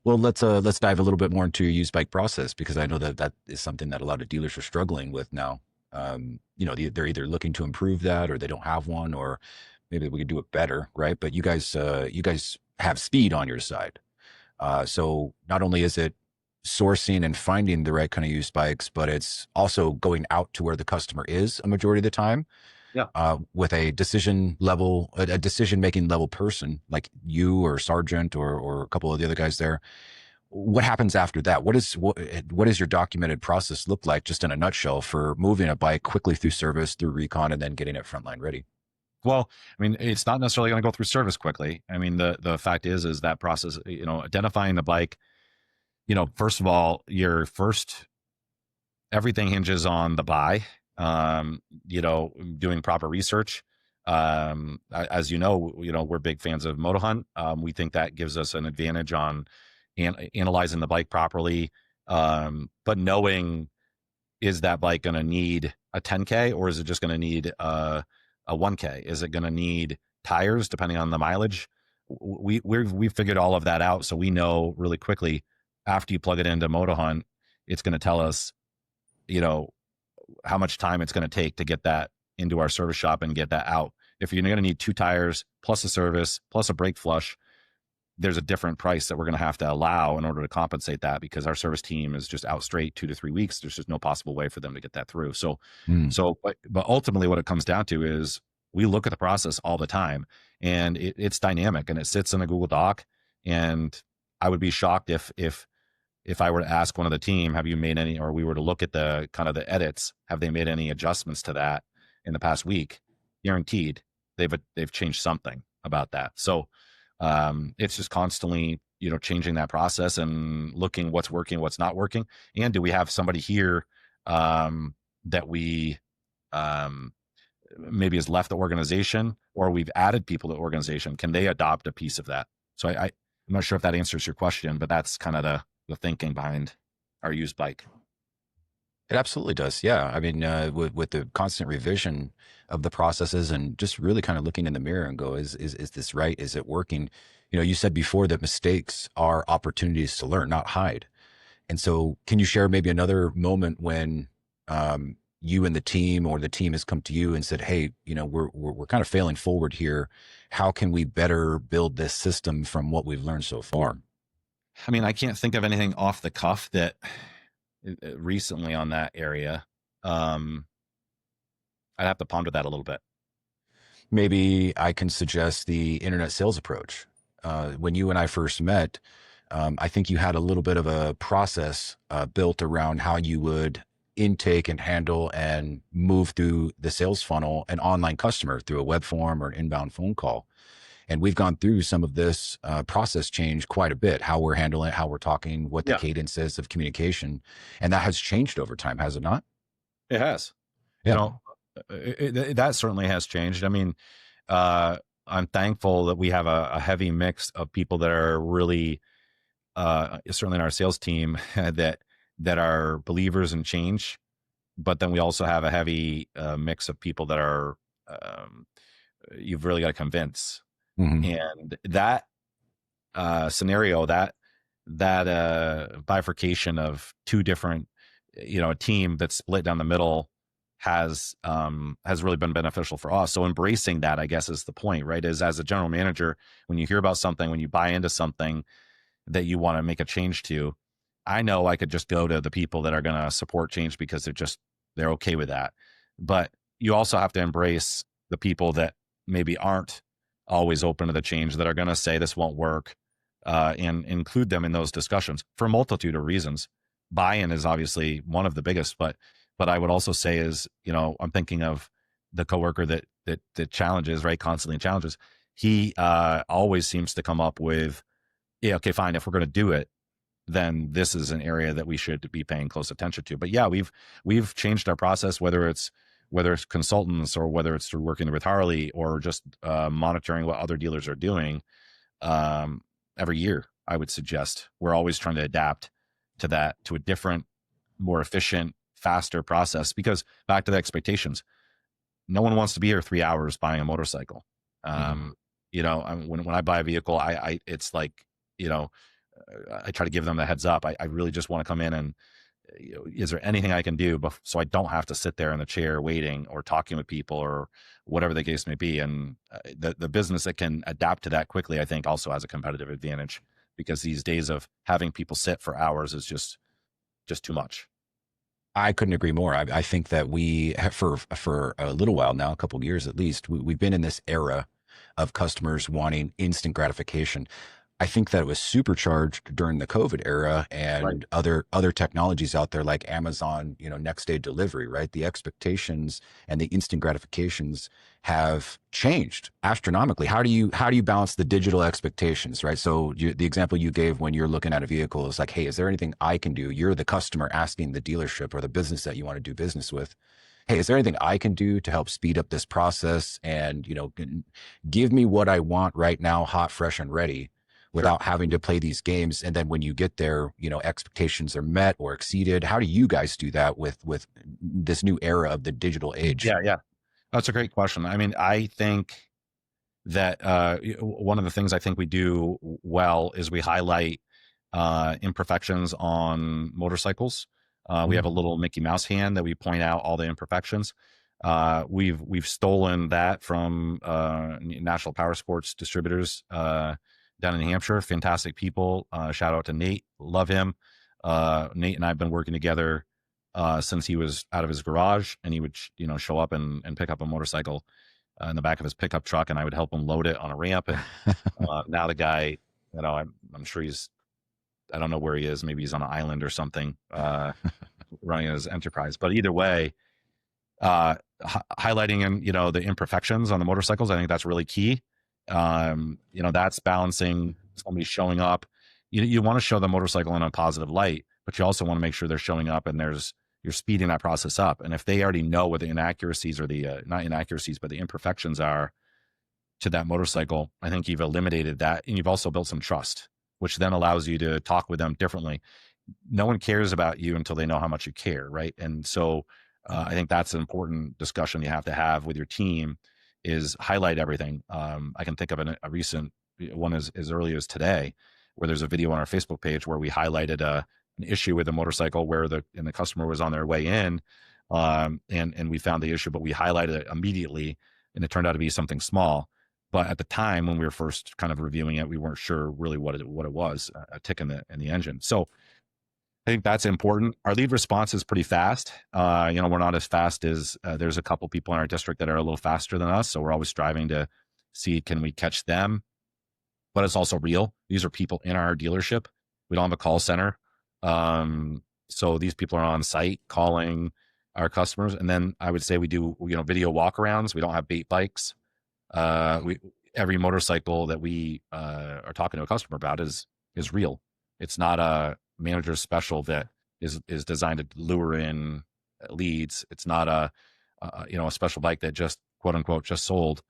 Well, let's dive a little bit more into your used bike process, because I know that is something that a lot of dealers are struggling with now. They're either looking to improve that, or they don't have one, or maybe we could do it better, right? But you guys have speed on your side. So not only is it sourcing and finding the right kind of used bikes, but it's also going out to where the customer is a majority of the time, Yeah. with a decision making level person like you or Sargent or a couple of the other guys there. What happens after that? What does your documented process look like, just in a nutshell, for moving a bike quickly through service, through recon, and then getting it frontline ready? Well, I mean, it's not necessarily going to go through service quickly. I mean, the fact is that process, identifying the bike, first of all, everything hinges on the buy, doing proper research. As we're big fans of Moto Hunt. We think that gives us an advantage on analyzing the bike properly. But knowing, is that bike going to need a 10K, or is it just going to need a 1K? Is it going to need tires depending on the mileage? We've figured all of that out. So we know really quickly after you plug it into Moto Hunt, it's going to tell us, how much time it's going to take to get that into our service shop and get that out. If you're going to need 2 tires plus a service plus a brake flush, there's a different price that we're going to have to allow in order to compensate that, because our service team is just out straight 2 to 3 weeks. There's just no possible way for them to get that through. But ultimately what it comes down to is we look at the process all the time, and it's dynamic, and it sits in a Google Doc. And I would be shocked if I were to ask one of the team, have you made any, or we were to look at the kind of the edits, have they made any adjustments to that in the past week? Guaranteed they've changed something about that. So it's just constantly, changing that process and looking what's working, what's not working. And do we have somebody here that we maybe has left the organization, or we've added people to the organization? Can they adopt a piece of that? So I'm not sure if that answers your question, but that's kind of the thinking behind our used bike. It absolutely does. Yeah. I mean, with the constant revision of the processes, and just really kind of looking in the mirror and go, is this right? Is it working? You said before that mistakes are opportunities to learn, not hide. And so can you share maybe another moment when, you and the team, or the team has come to you and said, hey, we're kind of failing forward here. How can we better build this system from what we've learned so far? I mean, I can't think of anything off the cuff that recently on that area. Um, I'd have to ponder that a little bit. Maybe I can suggest the internet sales approach. When you and I first met, I think you had a little bit of a process built around how you would intake and handle and move through the sales funnel an online customer through a web form or an inbound phone call. And we've gone through some of this process change quite a bit, how we're handling it, how we're talking, what the Yeah, cadence is of communication. And that has changed over time, has it not? it has. You Yeah. know, that certainly has changed. I mean, I'm thankful that we have a heavy mix of people that are really, certainly in our sales team, that are believers in change. But then we also have a heavy mix of people that are, um, you've really got to convince. Mm-hmm. And that scenario, that bifurcation of two different, a team that's split down the middle has really been beneficial for us. So embracing that, I guess, is the point, right? Is as a general manager, when you hear about something, when you buy into something that you want to make a change to, I know I could just go to the people that are going to support change because they're okay with that. But you also have to embrace the people that maybe aren't always open to the change, that are going to say this won't work, and include them in those discussions for a multitude of reasons. Buy-in is obviously one of the biggest, but I would also say is, I'm thinking of the coworker that challenges, right, constantly challenges. He always seems to come up with, yeah, okay, fine, if we're going to do it, then this is an area that we should be paying close attention to. But yeah, we've changed our process, whether it's consultants or whether it's through working with Harley or just monitoring what other dealers are doing. Um, every year, I would suggest we're always trying to adapt to that, to a different, more efficient, faster process. Because back to the expectations, no one wants to be here 3 hours buying a motorcycle. Mm-hmm. When I buy a vehicle, it's like, you know, I try to give them the heads up. I really just want to come in and, is there anything I can do so I don't have to sit there in the chair waiting or talking with people or whatever the case may be. And the business that can adapt to that quickly, I think, also has a competitive advantage, because these days of having people sit for hours is just too much. I couldn't agree more. I think that we have, for a little while now, a couple of years at least, we've been in this era of customers wanting instant gratification. I think that it was supercharged during the COVID era Right. and other technologies out there like Amazon, next day delivery, right? The expectations and the instant gratifications have changed astronomically. How do you balance the digital expectations, right? So the example you gave when you're looking at a vehicle is like, hey, is there anything I can do? You're the customer asking the dealership or the business that you want to do business with, hey, is there anything I can do to help speed up this process and, give me what I want right now, hot, fresh, and ready, Sure. without having to play these games. And then when you get there, expectations are met or exceeded. How do you guys do that with this new era of the digital age? Yeah. Yeah. That's a great question. I mean, I think that one of the things I think we do well is we highlight imperfections on motorcycles. We have a little Mickey Mouse hand that we point out all the imperfections. We've stolen that from National Power Sports distributors down in New Hampshire. Fantastic people. Shout out to Nate. Love him. Nate and I have been working together since he was out of his garage, and he would show up and pick up a motorcycle in the back of his pickup truck, and I would help him load it on a ramp. And now the guy, I'm sure I don't know where he is. Maybe he's on an island or something, running his enterprise. But either way, highlighting the imperfections on the motorcycles, I think that's really key. That's balancing somebody showing up. You want to show the motorcycle in a positive light, but you also want to make sure they're showing up and you're speeding that process up. And if they already know what the inaccuracies or the not inaccuracies, but the imperfections are to that motorcycle, I think you've eliminated that, and you've also built some trust, which then allows you to talk with them differently. No one cares about you until they know how much you care, right? And so I think that's an important discussion you have to have with your team, is highlight everything. I can think of a recent one as early as today, where there's a video on our Facebook page where we highlighted an issue with a motorcycle where the customer was on their way in. and we found the issue, but we highlighted it immediately, and it turned out to be something small. But at the time when we were first kind of reviewing it, we weren't sure really what it was, a tick in the engine. So I think that's important. Our lead response is pretty fast. We're not as fast as there's a couple people in our district that are a little faster than us. So we're always striving to see, can we catch them? But it's also real. These are people in our dealership. We don't have a call center. So these people are on site calling our customers. And then I would say we do, video walkarounds. We don't have bait bikes. Every motorcycle that we are talking to a customer about is real. It's not a manager's special that is designed to lure in leads. It's not a special bike that just quote unquote just sold.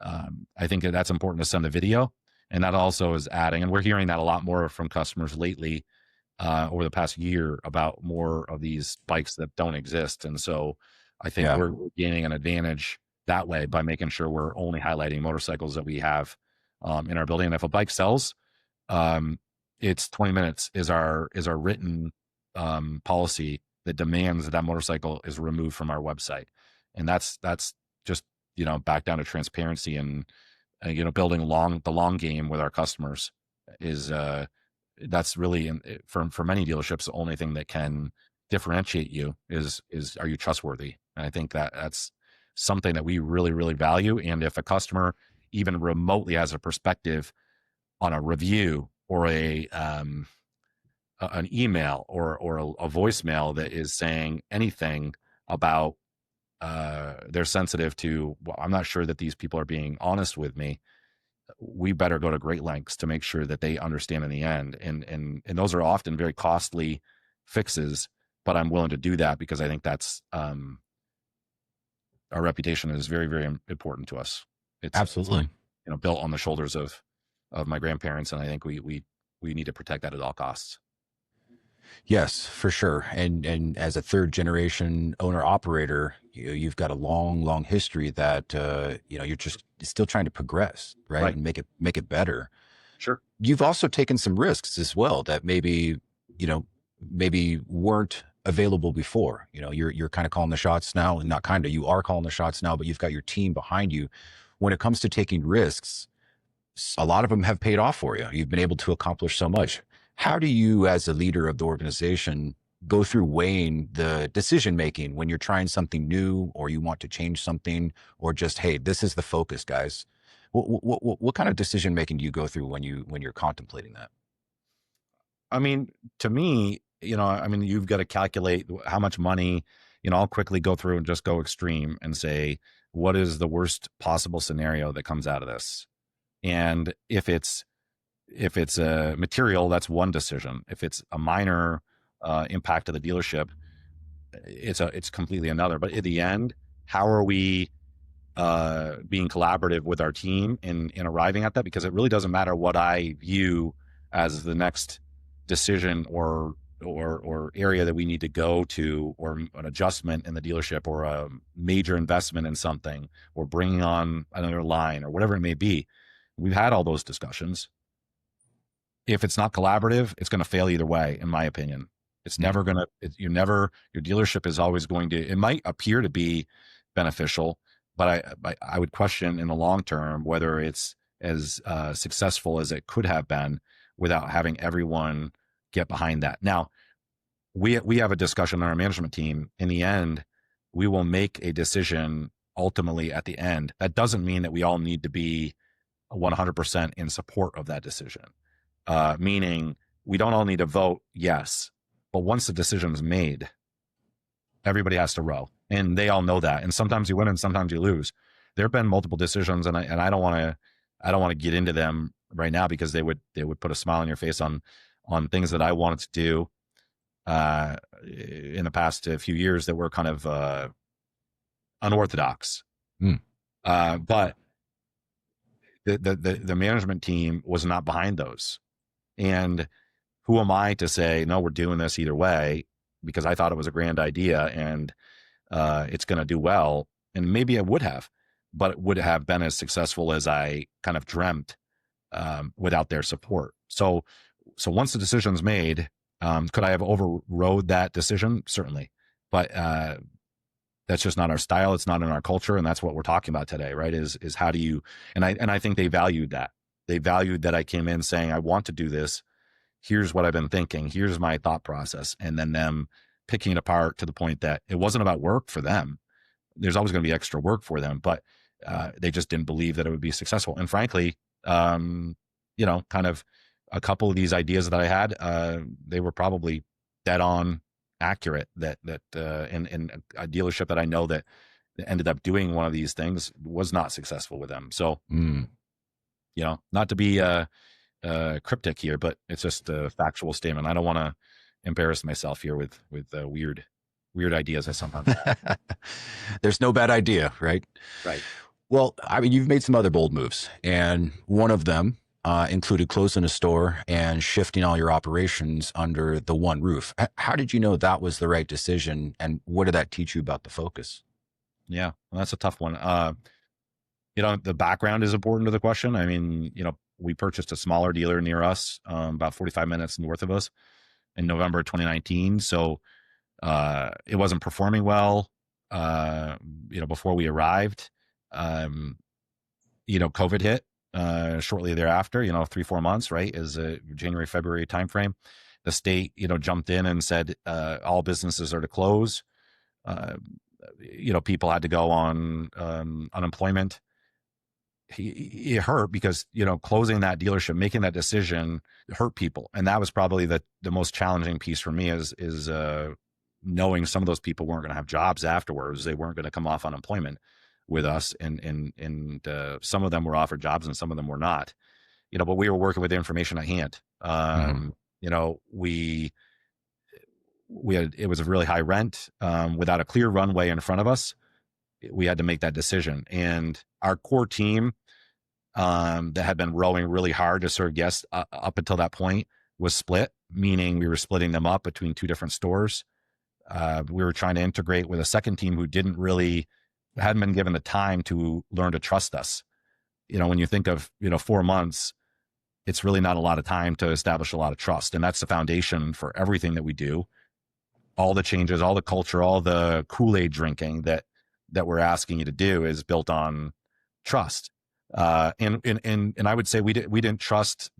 I think that's important to send the video, and that also is adding. And we're hearing that a lot more from customers lately over the past year about more of these bikes that don't exist. And so I think we're gaining an advantage that way by making sure we're only highlighting motorcycles that we have in our building. And if a bike sells, it's 20 minutes is our written policy that demands that motorcycle is removed from our website. And that's just, back down to transparency and, building the long game with our customers is, that's really for many dealerships, the only thing that can differentiate you is are you trustworthy? And I think that's something that we really, really value. And if a customer even remotely has a perspective on a review or an email or a voicemail that is saying anything about they're sensitive to, well, I'm not sure that these people are being honest with me, we better go to great lengths to make sure that they understand in the end. And those are often very costly fixes, but I'm willing to do that because I think that's our reputation is very, very important to us. It's absolutely, built on the shoulders of my grandparents. And I think we need to protect that at all costs. Yes, for sure. And as a third generation owner operator, you've got a long history that you're just still trying to progress, right? And make it better. Sure. You've also taken some risks as well that maybe weren't available before. You're kind of calling the shots now, and not kind of, you are calling the shots now, but you've got your team behind you. When it comes to taking risks, a lot of them have paid off for you. You've been able to accomplish so much. How do you, as a leader of the organization, go through weighing the decision making when you're trying something new, or you want to change something, or just, hey, this is the focus, guys? What kind of decision making do you go through when you're contemplating that? I mean, to me, you've got to calculate how much money. I'll quickly go through and just go extreme and say, what is the worst possible scenario that comes out of this? And if it's a material, that's one decision. If it's a minor impact to the dealership, it's completely another. But at the end, how are we being collaborative with our team in arriving at that? Because it really doesn't matter what I view as the next decision or area that we need to go to, or an adjustment in the dealership, or a major investment in something, or bringing on another line, or whatever it may be. We've had all those discussions. If it's not collaborative, it's going to fail either way, in my opinion. It's never going to, your dealership is always going to, it might appear to be beneficial, but I would question in the long term whether it's as successful as it could have been without having everyone get behind that. Now, we have a discussion on our management team. In the end, we will make a decision ultimately at the end. That doesn't mean that we all need to be 100% in support of that decision. Meaning we don't all need to vote yes, but once the decision is made, everybody has to row, and they all know that. And sometimes you win and sometimes you lose. There have been multiple decisions, and I don't want to get into them right now because they would put a smile on your face on things that I wanted to do in the past few years that were kind of unorthodox. But the management team was not behind those. And who am I to say, no, we're doing this either way, because I thought it was a grand idea and it's going to do well. And maybe it would have, but it would have been as successful as I kind of dreamt without their support. So once the decision's made, could I have overrode that decision? Certainly. But That's just not our style. It's not in our culture. And that's what we're talking about today, right? Is how do you, and I think they valued that. They valued that I came in saying, I want to do this. Here's what I've been thinking. Here's my thought process. And then them picking it apart to the point that it wasn't about work for them. There's always going to be extra work for them, but they just didn't believe that it would be successful. And frankly, kind of a couple of these ideas that I had, they were probably dead on accurate. That in a dealership that I know that ended up doing one of these things was not successful with them. So, not to be cryptic here, but it's just a factual statement. I don't want to embarrass myself here with weird ideas I sometimes have. There's no bad idea, right? Right. Well, I mean, you've made some other bold moves, and one of them included closing a store and shifting all your operations under the one roof. How did you know that was the right decision, and what did that teach you about the focus? Yeah, well, that's a tough one. The background is important to the question. I mean, we purchased a smaller dealer near us, about 45 minutes north of us in November 2019. So it wasn't performing well, before we arrived. COVID hit shortly thereafter, 3-4 months, right, is a January, February timeframe. The state, jumped in and said all businesses are to close. People had to go on unemployment. It hurt because, closing that dealership, making that decision hurt people. And that was probably the most challenging piece for me is knowing some of those people weren't going to have jobs afterwards. They weren't going to come off unemployment with us. And some of them were offered jobs and some of them were not, but we were working with the information at hand. We had, it was a really high rent, without a clear runway in front of us. We had to make that decision. And our core team, that had been rowing really hard to serve guests up until that point was split, meaning we were splitting them up between two different stores. We were trying to integrate with a second team who hadn't been given the time to learn to trust us. When you think of, 4 months, it's really not a lot of time to establish a lot of trust. And that's the foundation for everything that we do. All the changes, all the culture, all the Kool-Aid drinking that we're asking you to do is built on trust. And I would say we didn't trust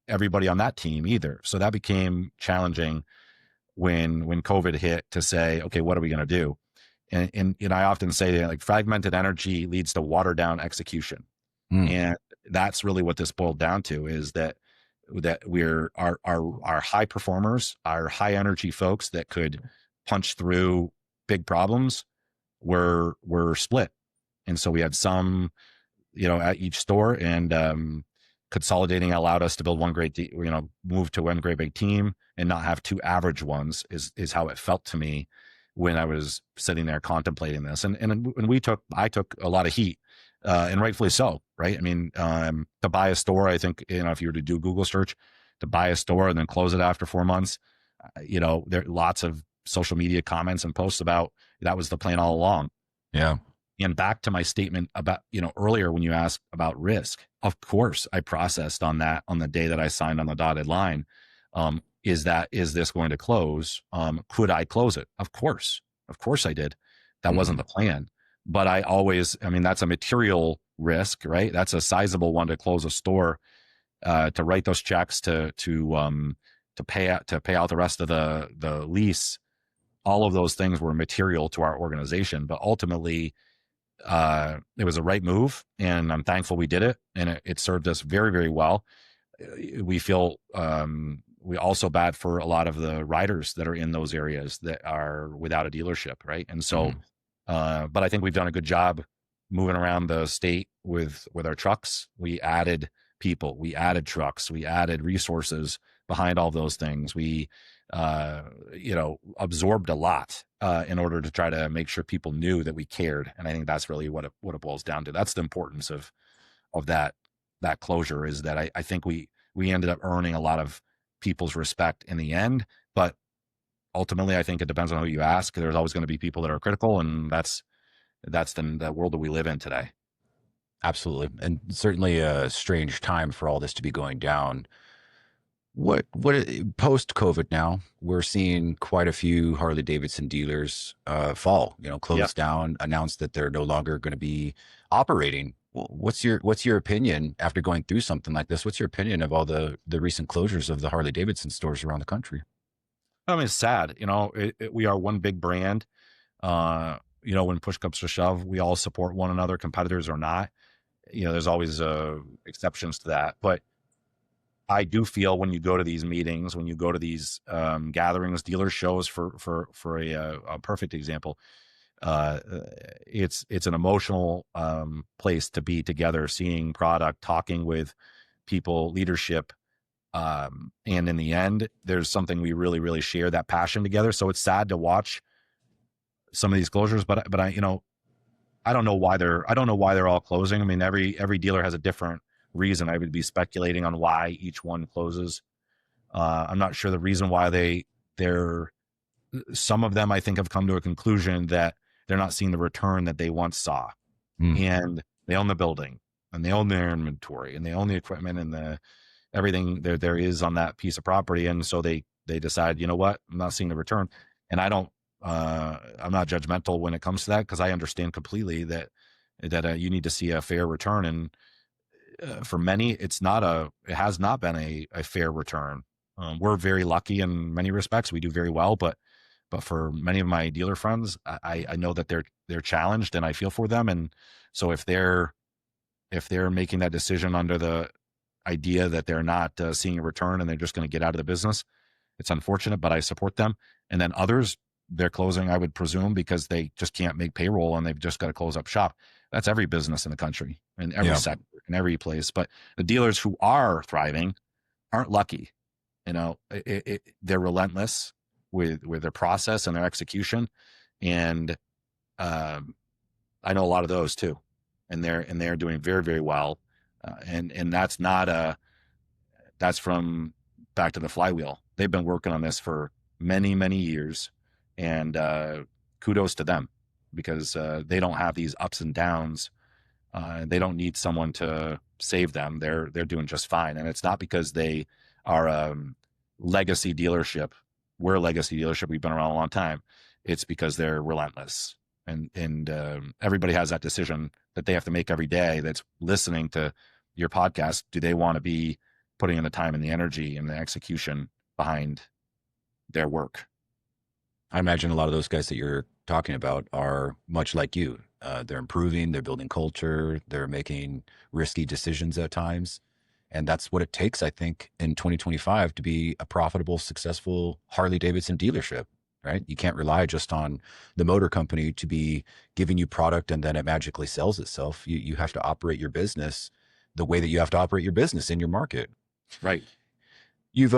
everybody on that team either. So that became challenging when COVID hit to say, okay, what are we going to do? And I often say that, like, fragmented energy leads to watered down execution. And that's really what this boiled down to, is that we're our high performers, our high energy folks that could punch through big problems were split. And so we had some, at each store, and consolidating allowed us to build one great, move to one great big team and not have two average ones is how it felt to me when I was sitting there contemplating this. And I took a lot of heat, and rightfully so, right? I mean, to buy a store, I think, if you were to do Google search, to buy a store and then close it after 4 months, there are lots of social media comments and posts about that was the plan all along. Yeah. And back to my statement about, earlier when you asked about risk, of course, I processed on that on the day that I signed on the dotted line. Is this going to close? Could I close it? Of course I did. That wasn't the plan, but that's a material risk, right? That's a sizable one to close a store, to write those checks, to pay out the rest of the lease. All of those things were material to our organization, but ultimately, it was a right move, and I'm thankful we did it, and it served us very, very well. We feel we also bad for a lot of the riders that are in those areas that are without a dealership, right? And so, but I think we've done a good job moving around the state with our trucks. We added people, we added trucks, we added resources behind all those things. We absorbed a lot in order to try to make sure people knew that we cared. And I think that's really what it boils down to. That's the importance of that closure, is that I think we ended up earning a lot of people's respect in the end. But ultimately, I think it depends on who you ask. There's always going to be people that are critical, and that's the world that we live in today. Absolutely. And certainly a strange time for all this to be going down. What post COVID now, we're seeing quite a few Harley Davidson dealers fall, Yeah. close down, announce that they're no longer going to be operating. What's your opinion after going through something like this? What's your opinion of all the recent closures of the Harley Davidson stores around the country? I mean, it's sad. We are one big brand. When push comes to shove, we all support one another, competitors or not. There's always exceptions to that. But I do feel when you go to these meetings, when you go to these gatherings, dealer shows, for a perfect example, uh, it's an emotional place to be together, seeing product, talking with people, leadership. And in the end, there's something we really, really share, that passion together. So it's sad to watch some of these closures, but I don't know why they're all closing. I mean, every dealer has a different reason. I would be speculating on why each one closes. I'm not sure the reason why they're some of them, I think, have come to a conclusion that they're not seeing the return that they once saw. Hmm. And they own the building, and they own their inventory, and they own the equipment, and everything there is on that piece of property. And so they decide, you know what, I'm not seeing the return. And I'm not judgmental when it comes to that, because I understand completely that you need to see a fair return. And for many, it has not been a fair return. We're very lucky in many respects. We do very well, but for many of my dealer friends, I know that they're challenged, and I feel for them. And so if they're making that decision under the idea that they're not seeing a return and they're just going to get out of the business, it's unfortunate, but I support them. And then others, they're closing, I would presume, because they just can't make payroll and they've just got to close up shop. That's every business in the country, in every Yeah. sector, in every place. But the dealers who are thriving aren't lucky. They're relentless with their process and their execution. And I know a lot of those too, and they're doing very, very well. And that's from back to the flywheel. They've been working on this for many, many years, and kudos to them, because they don't have these ups and downs. They don't need someone to save them. They're doing just fine, and it's not because they are legacy dealership. We're a legacy dealership. We've been around a long time. It's because they're relentless, and everybody has that decision that they have to make every day. That's listening to your podcast. Do they want to be putting in the time and the energy and the execution behind their work? I imagine a lot of those guys that you're talking about are much like you. They're improving, they're building culture, they're making risky decisions at times. And that's what it takes, I think, in 2025 to be a profitable, successful Harley Davidson dealership, right? You can't rely just on the motor company to be giving you product and then it magically sells itself. You have to operate your business the way that you have to operate your business in your market. Right. You've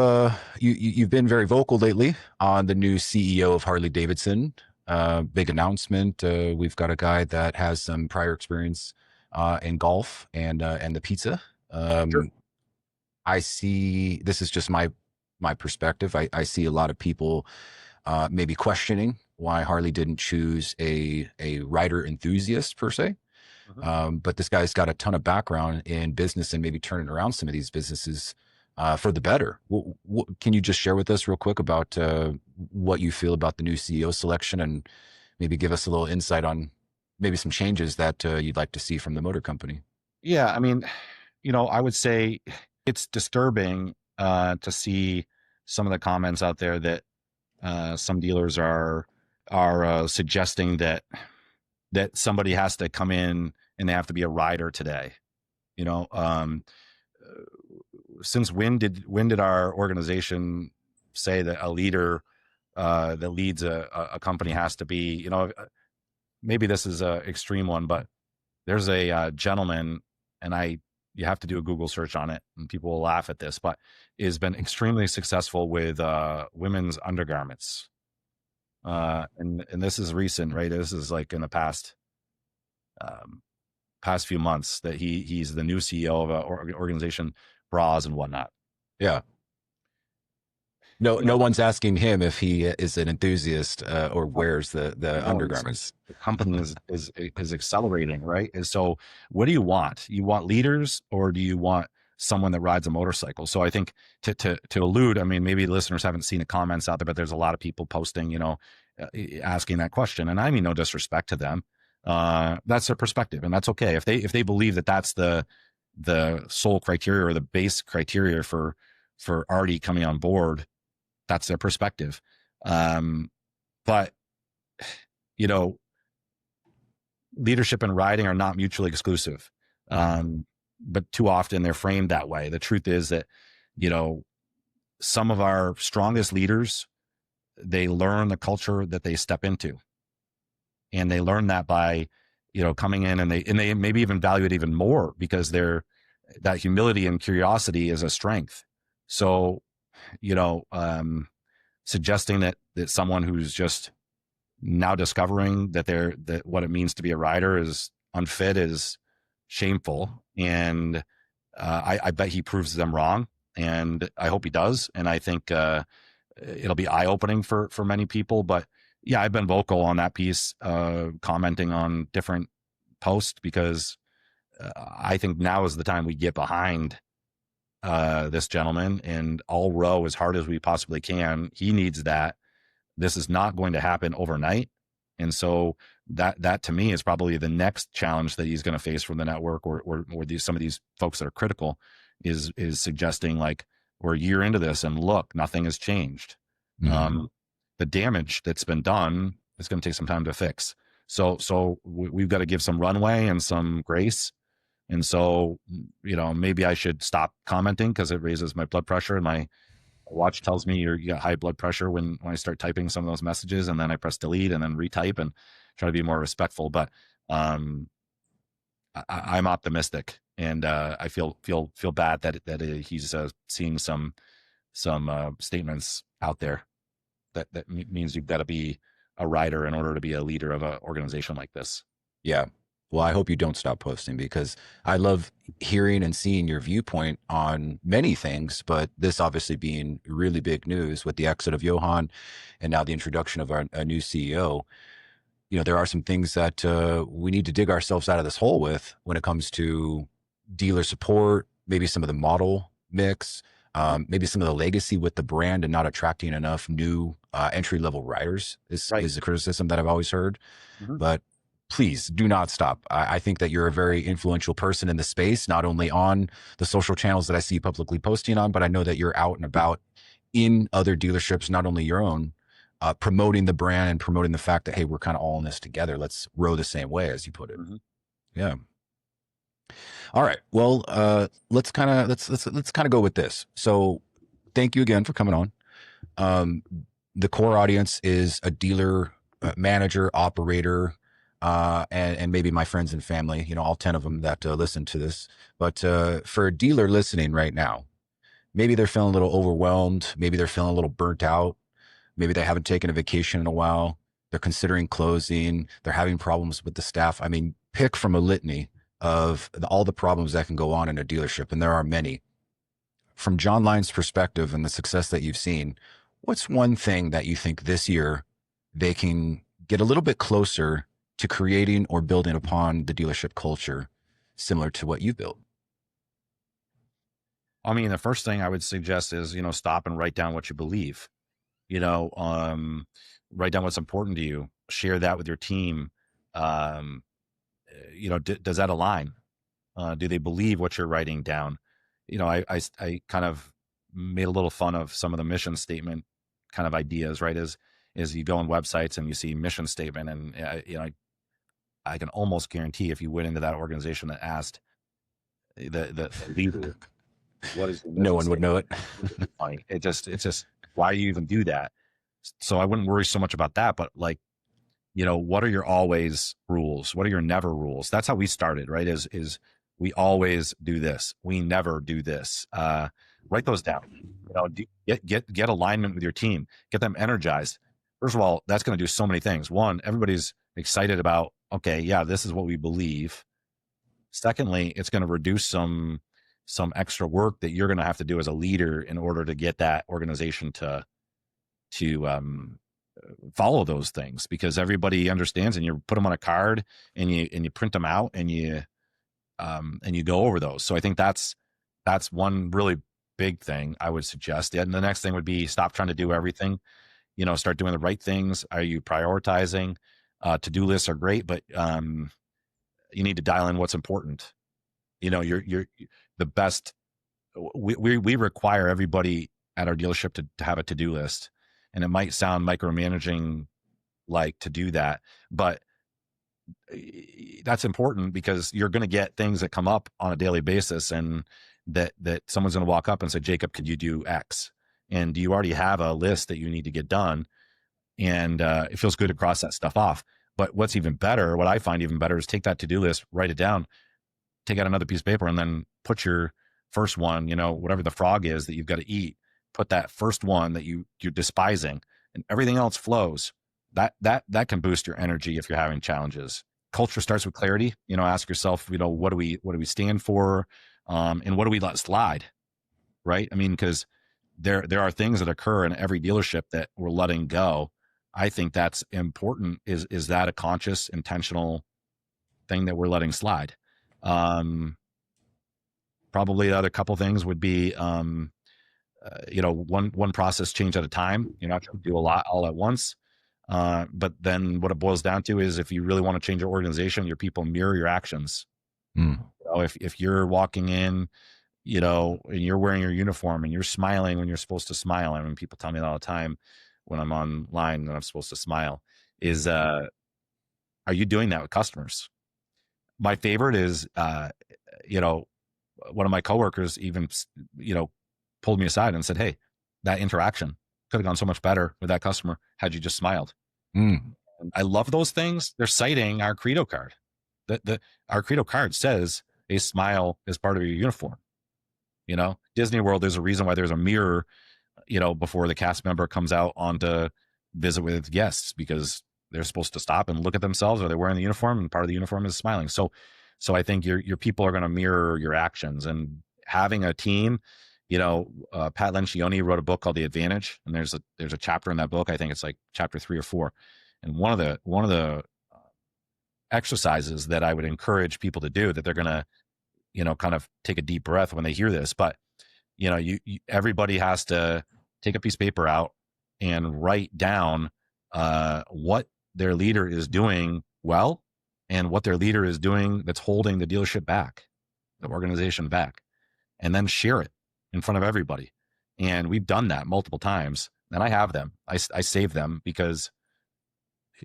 been very vocal lately on the new CEO of Harley Davidson. Big announcement. We've got a guy that has some prior experience in golf and the pizza. Sure. I see. This is just my perspective. I see a lot of people maybe questioning why Harley didn't choose a rider enthusiast per se. But this guy's got a ton of background in business and maybe turning around some of these businesses for the better. Can you just share with us real quick about what you feel about the new CEO selection, and maybe give us a little insight on maybe some changes that you'd like to see from the motor company? Yeah. I mean, I would say it's disturbing to see some of the comments out there that some dealers are suggesting that somebody has to come in and they have to be a rider today. You know, since when did our organization say that a leader that leads a company has to be, maybe this is a extreme one, but there's a gentleman, and you have to do a Google search on it, and people will laugh at this, but has been extremely successful with women's undergarments. And this is recent, right? This is like in the past few months that he's the new CEO of an organization, bras and whatnot. Yeah. No one's asking him if he is an enthusiast or wears the undergarments. The company is accelerating, right? And so what do you want? You want leaders, or do you want someone that rides a motorcycle. So I think to allude, I mean, maybe listeners haven't seen the comments out there, but there's a lot of people posting, asking that question, and I mean no disrespect to them. That's their perspective, and that's okay. If they believe that that's the sole criteria or the base criteria for already coming on board, that's their perspective. But leadership and riding are not mutually exclusive. But too often they're framed that way. The truth is that, some of our strongest leaders, they learn the culture that they step into. And they learn that by, coming in, and they maybe even value it even more because that humility and curiosity is a strength. So, suggesting that someone who's just now discovering that what it means to be a rider is unfit is shameful. And I bet he proves them wrong, and I hope he does. And I think it'll be eye-opening for many people. But yeah, I've been vocal on that piece, commenting on different posts, because I think now is the time we get behind this gentleman and all row as hard as we possibly can. He needs that. This is not going to happen overnight. And so that to me is probably the next challenge that he's going to face from the network, or some of these folks that are critical, is suggesting, like, we're a year into this and look, nothing has changed. The damage that's been done is going to take some time to fix. So we've got to give some runway and some grace. And so, maybe I should stop commenting because it raises my blood pressure, and my watch tells me you got high blood pressure when I start typing some of those messages, and then I press delete and then retype and try to be more respectful. But I'm optimistic, and I feel bad that he's seeing some statements out there that means you've got to be a rider in order to be a leader of an organization like this. Yeah. Well, I hope you don't stop posting, because I love hearing and seeing your viewpoint on many things, but this obviously being really big news with the exit of Johan and now the introduction of a new CEO. There are some things that we need to dig ourselves out of this hole with when it comes to dealer support, maybe some of the model mix, maybe some of the legacy with the brand and not attracting enough new entry-level riders is a criticism that I've always heard. But please do not stop. I think that you're a very influential person in the space, not only on the social channels that I see publicly posting on, but I know that you're out and about in other dealerships, not only your own, promoting the brand and promoting the fact that, hey, we're kind of all in this together. Let's row the same way, as you put it. Yeah. All right. Well, let's kind of go with this. So thank you again for coming on. The core audience is a dealer, manager, operator, and maybe my friends and family, all 10 of them that listen to this. But for a dealer listening right now, maybe they're feeling a little overwhelmed. Maybe they're feeling a little burnt out. Maybe they haven't taken a vacation in a while. They're considering closing. They're having problems with the staff. I mean, pick from a litany of all the problems that can go on in a dealership, and there are many. From John Lyon's perspective and the success that you've seen, what's one thing that you think this year they can get a little bit closer to creating or building upon the dealership culture similar to what you've built? I mean, the first thing I would suggest is, stop and write down what you believe. Write down what's important to you. Share that with your team. Does that align? Do they believe what you're writing down? I kind of made a little fun of some of the mission statement kind of ideas, right? As you go on websites and you see mission statement, and I can almost guarantee if you went into that organization that asked the leader, what is no one would know it. Funny. It's just why you even do that. So I wouldn't worry so much about that, but what are your always rules? What are your never rules? That's how we started, right? Is we always do this. We never do this. Write those down. Get alignment with your team. Get them energized. First of all, that's going to do so many things. One, everybody's excited about, okay, yeah, this is what we believe. Secondly, it's going to reduce some extra work that you're going to have to do as a leader in order to get that organization to follow those things, because everybody understands, and you put them on a card and you print them out and you go over those. So I think that's That's one really big thing I would suggest. And the next thing would be stop trying to do everything. Start doing the right things. Are you prioritizing? To-do lists are great, but you need to dial in what's important. You're the best. We require everybody at our dealership to have a to-do list, and it might sound micromanaging like to do that, but that's important because you're going to get things that come up on a daily basis, and that someone's going to walk up and say, Jacob, could you do X? And do you already have a list that you need to get done? And it feels good to cross that stuff off. But what's even better, what I find even better, is take that to-do list, write it down, take out another piece of paper, and then put your first one, whatever the frog is that you've got to eat, put that first one that you're despising, and everything else flows. That can boost your energy if you're having challenges. Culture starts with clarity. Ask yourself, what do we stand for, and what do we let slide, right? I mean, because there are things that occur in every dealership that we're letting go. I think that's important. Is that a conscious, intentional thing that we're letting slide? Probably the other couple things would be, one process change at a time. You're not trying to do a lot all at once. But then what it boils down to is, if you really want to change your organization, your people mirror your actions. If you're walking in, and you're wearing your uniform and you're smiling when you're supposed to smile. I mean, people tell me that all the time when I'm online that I'm supposed to smile. Are you doing that with customers? My favorite is, one of my coworkers even, pulled me aside and said, hey, that interaction could have gone so much better with that customer had you just smiled. I love those things. They're citing our credo card. Our credo card says a smile is part of your uniform. Disney World, there's a reason why there's a mirror, before the cast member comes out on to visit with guests, because they're supposed to stop and look at themselves. Are they wearing the uniform? And part of the uniform is smiling. So I think your people are going to mirror your actions, and having a team. Pat Lencioni wrote a book called The Advantage, and there's a chapter in that book. I think it's like chapter 3 or 4. And one of the exercises that I would encourage people to do, that they're going to, kind of take a deep breath when they hear this, but everybody has to take a piece of paper out and write down what their leader is doing well, and what their leader is doing that's holding the dealership back, the organization back, and then share it in front of everybody. And we've done that multiple times, and I have them. I save them, because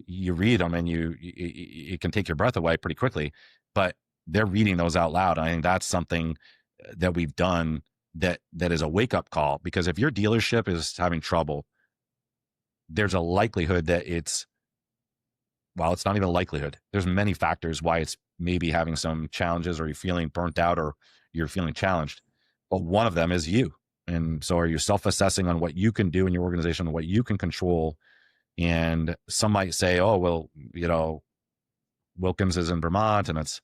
you read them and it can take your breath away pretty quickly, but they're reading those out loud. I think that's something that we've done that is a wake-up call, because if your dealership is having trouble, there's a likelihood that it's not even a likelihood. There's many factors why it's maybe having some challenges, or you're feeling burnt out, or you're feeling challenged. But one of them is you. And so are you self-assessing on what you can do in your organization, what you can control? And some might say, oh, well, Wilkins is in Vermont, and it's,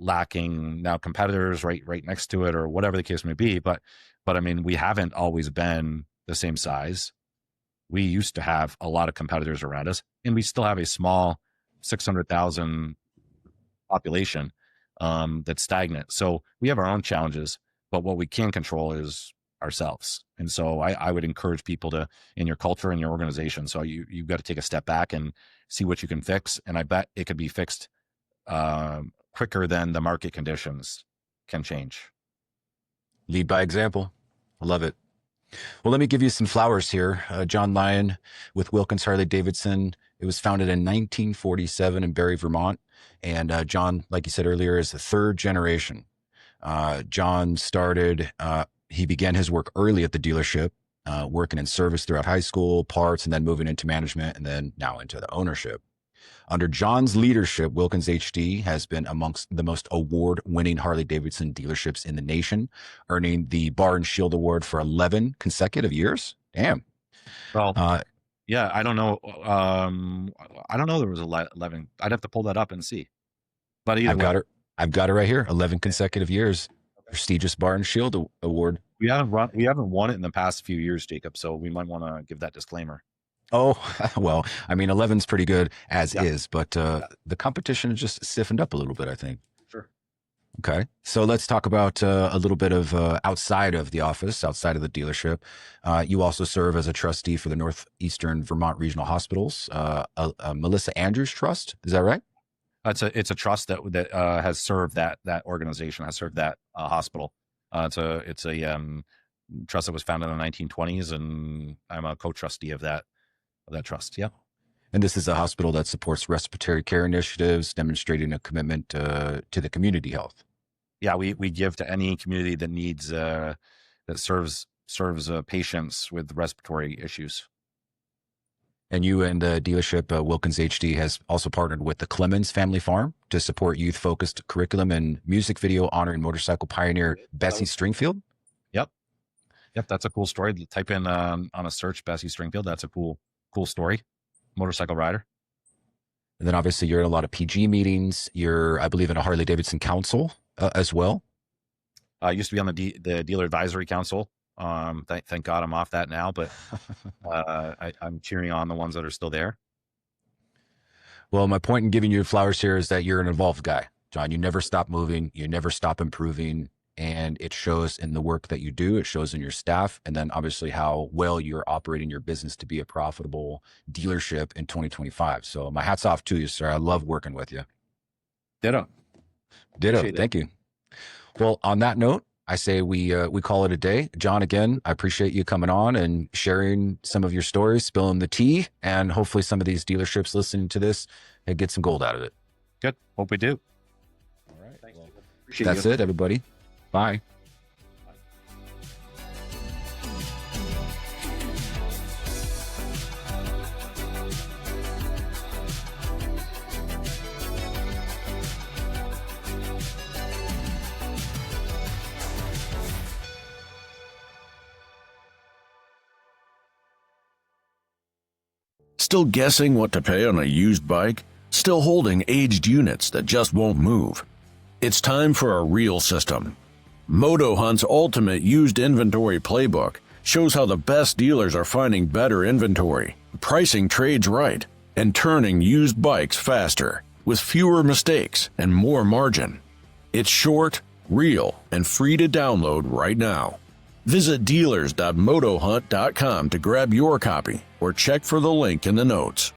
lacking now competitors right next to it, or whatever the case may be. But I mean, we haven't always been the same size. We used to have a lot of competitors around us, and we still have a small 600,000 population that's stagnant. So we have our own challenges, but what we can control is ourselves. And so I would encourage people to, in your culture and your organization, so you've got to take a step back and see what you can fix. And I bet it could be fixed quicker than the market conditions can change. Lead by example. I love it. Well, let me give you some flowers here. John Lyon with Wilkins Harley-Davidson. It was founded in 1947 in Barrie, Vermont. And John, like you said earlier, is the third generation. John started, he began his work early at the dealership, working in service throughout high school, parts, and then moving into management, and then now into the ownership. Under John's leadership, Wilkins HD has been amongst the most award-winning Harley-Davidson dealerships in the nation, earning the Bar and Shield Award for 11 consecutive years. Damn. Well, yeah, I don't know. I don't know there was 11. I'd have to pull that up and see. But either I've got it right here. 11 consecutive years. Prestigious Bar and Shield Award. We haven't won it in the past few years, Jacob. So we might want to give that disclaimer. Oh, well, I mean, 11's pretty good as is, but the competition has just stiffened up a little bit, I think. Sure. Okay. So let's talk about a little bit of outside of the office, outside of the dealership. You also serve as a trustee for the Northeastern Vermont Regional Hospitals, Melissa Andrews Trust. Is that right? It's a trust that has served that organization, has served that hospital. It's a trust that was founded in the 1920s, and I'm a co-trustee of that trust. Yeah. And this is a hospital that supports respiratory care initiatives, demonstrating a commitment to the community health. Yeah, we give to any community that needs that serves patients with respiratory issues. And you and the dealership, Wilkins HD, has also partnered with the Clemens Family Farm to support youth-focused curriculum and music video honoring motorcycle pioneer Bessie Stringfield. Yep, yep, that's a cool story. Type in on a search Bessie Stringfield. That's a cool story. Motorcycle rider. And then obviously you're in a lot of PG meetings. You're, I believe, in a Harley-Davidson council as well. I used to be on the dealer advisory council. Thank God I'm off that now, but I'm cheering on the ones that are still there. Well, my point in giving you flowers here is that you're an involved guy, John. You never stop moving. You never stop improving. And it shows in the work that you do. It shows in your staff. And then obviously how well you're operating your business to be a profitable dealership in 2025. So my hat's off to you, sir. I love working with you. Ditto. Ditto. Thank you. Well, on that note, I say we call it a day. John, again, I appreciate you coming on and sharing some of your stories, spilling the tea, and hopefully some of these dealerships listening to this and get some gold out of it. Good. Hope we do. All right. Thanks, well, that's it, everybody. Bye. Still guessing what to pay on a used bike? Still holding aged units that just won't move? It's time for a real system. Moto Hunt's ultimate used inventory playbook shows how the best dealers are finding better inventory, pricing trades right, and turning used bikes faster, with fewer mistakes and more margin. It's short, real, and free to download right now. Visit dealers.motohunt.com to grab your copy or check for the link in the notes.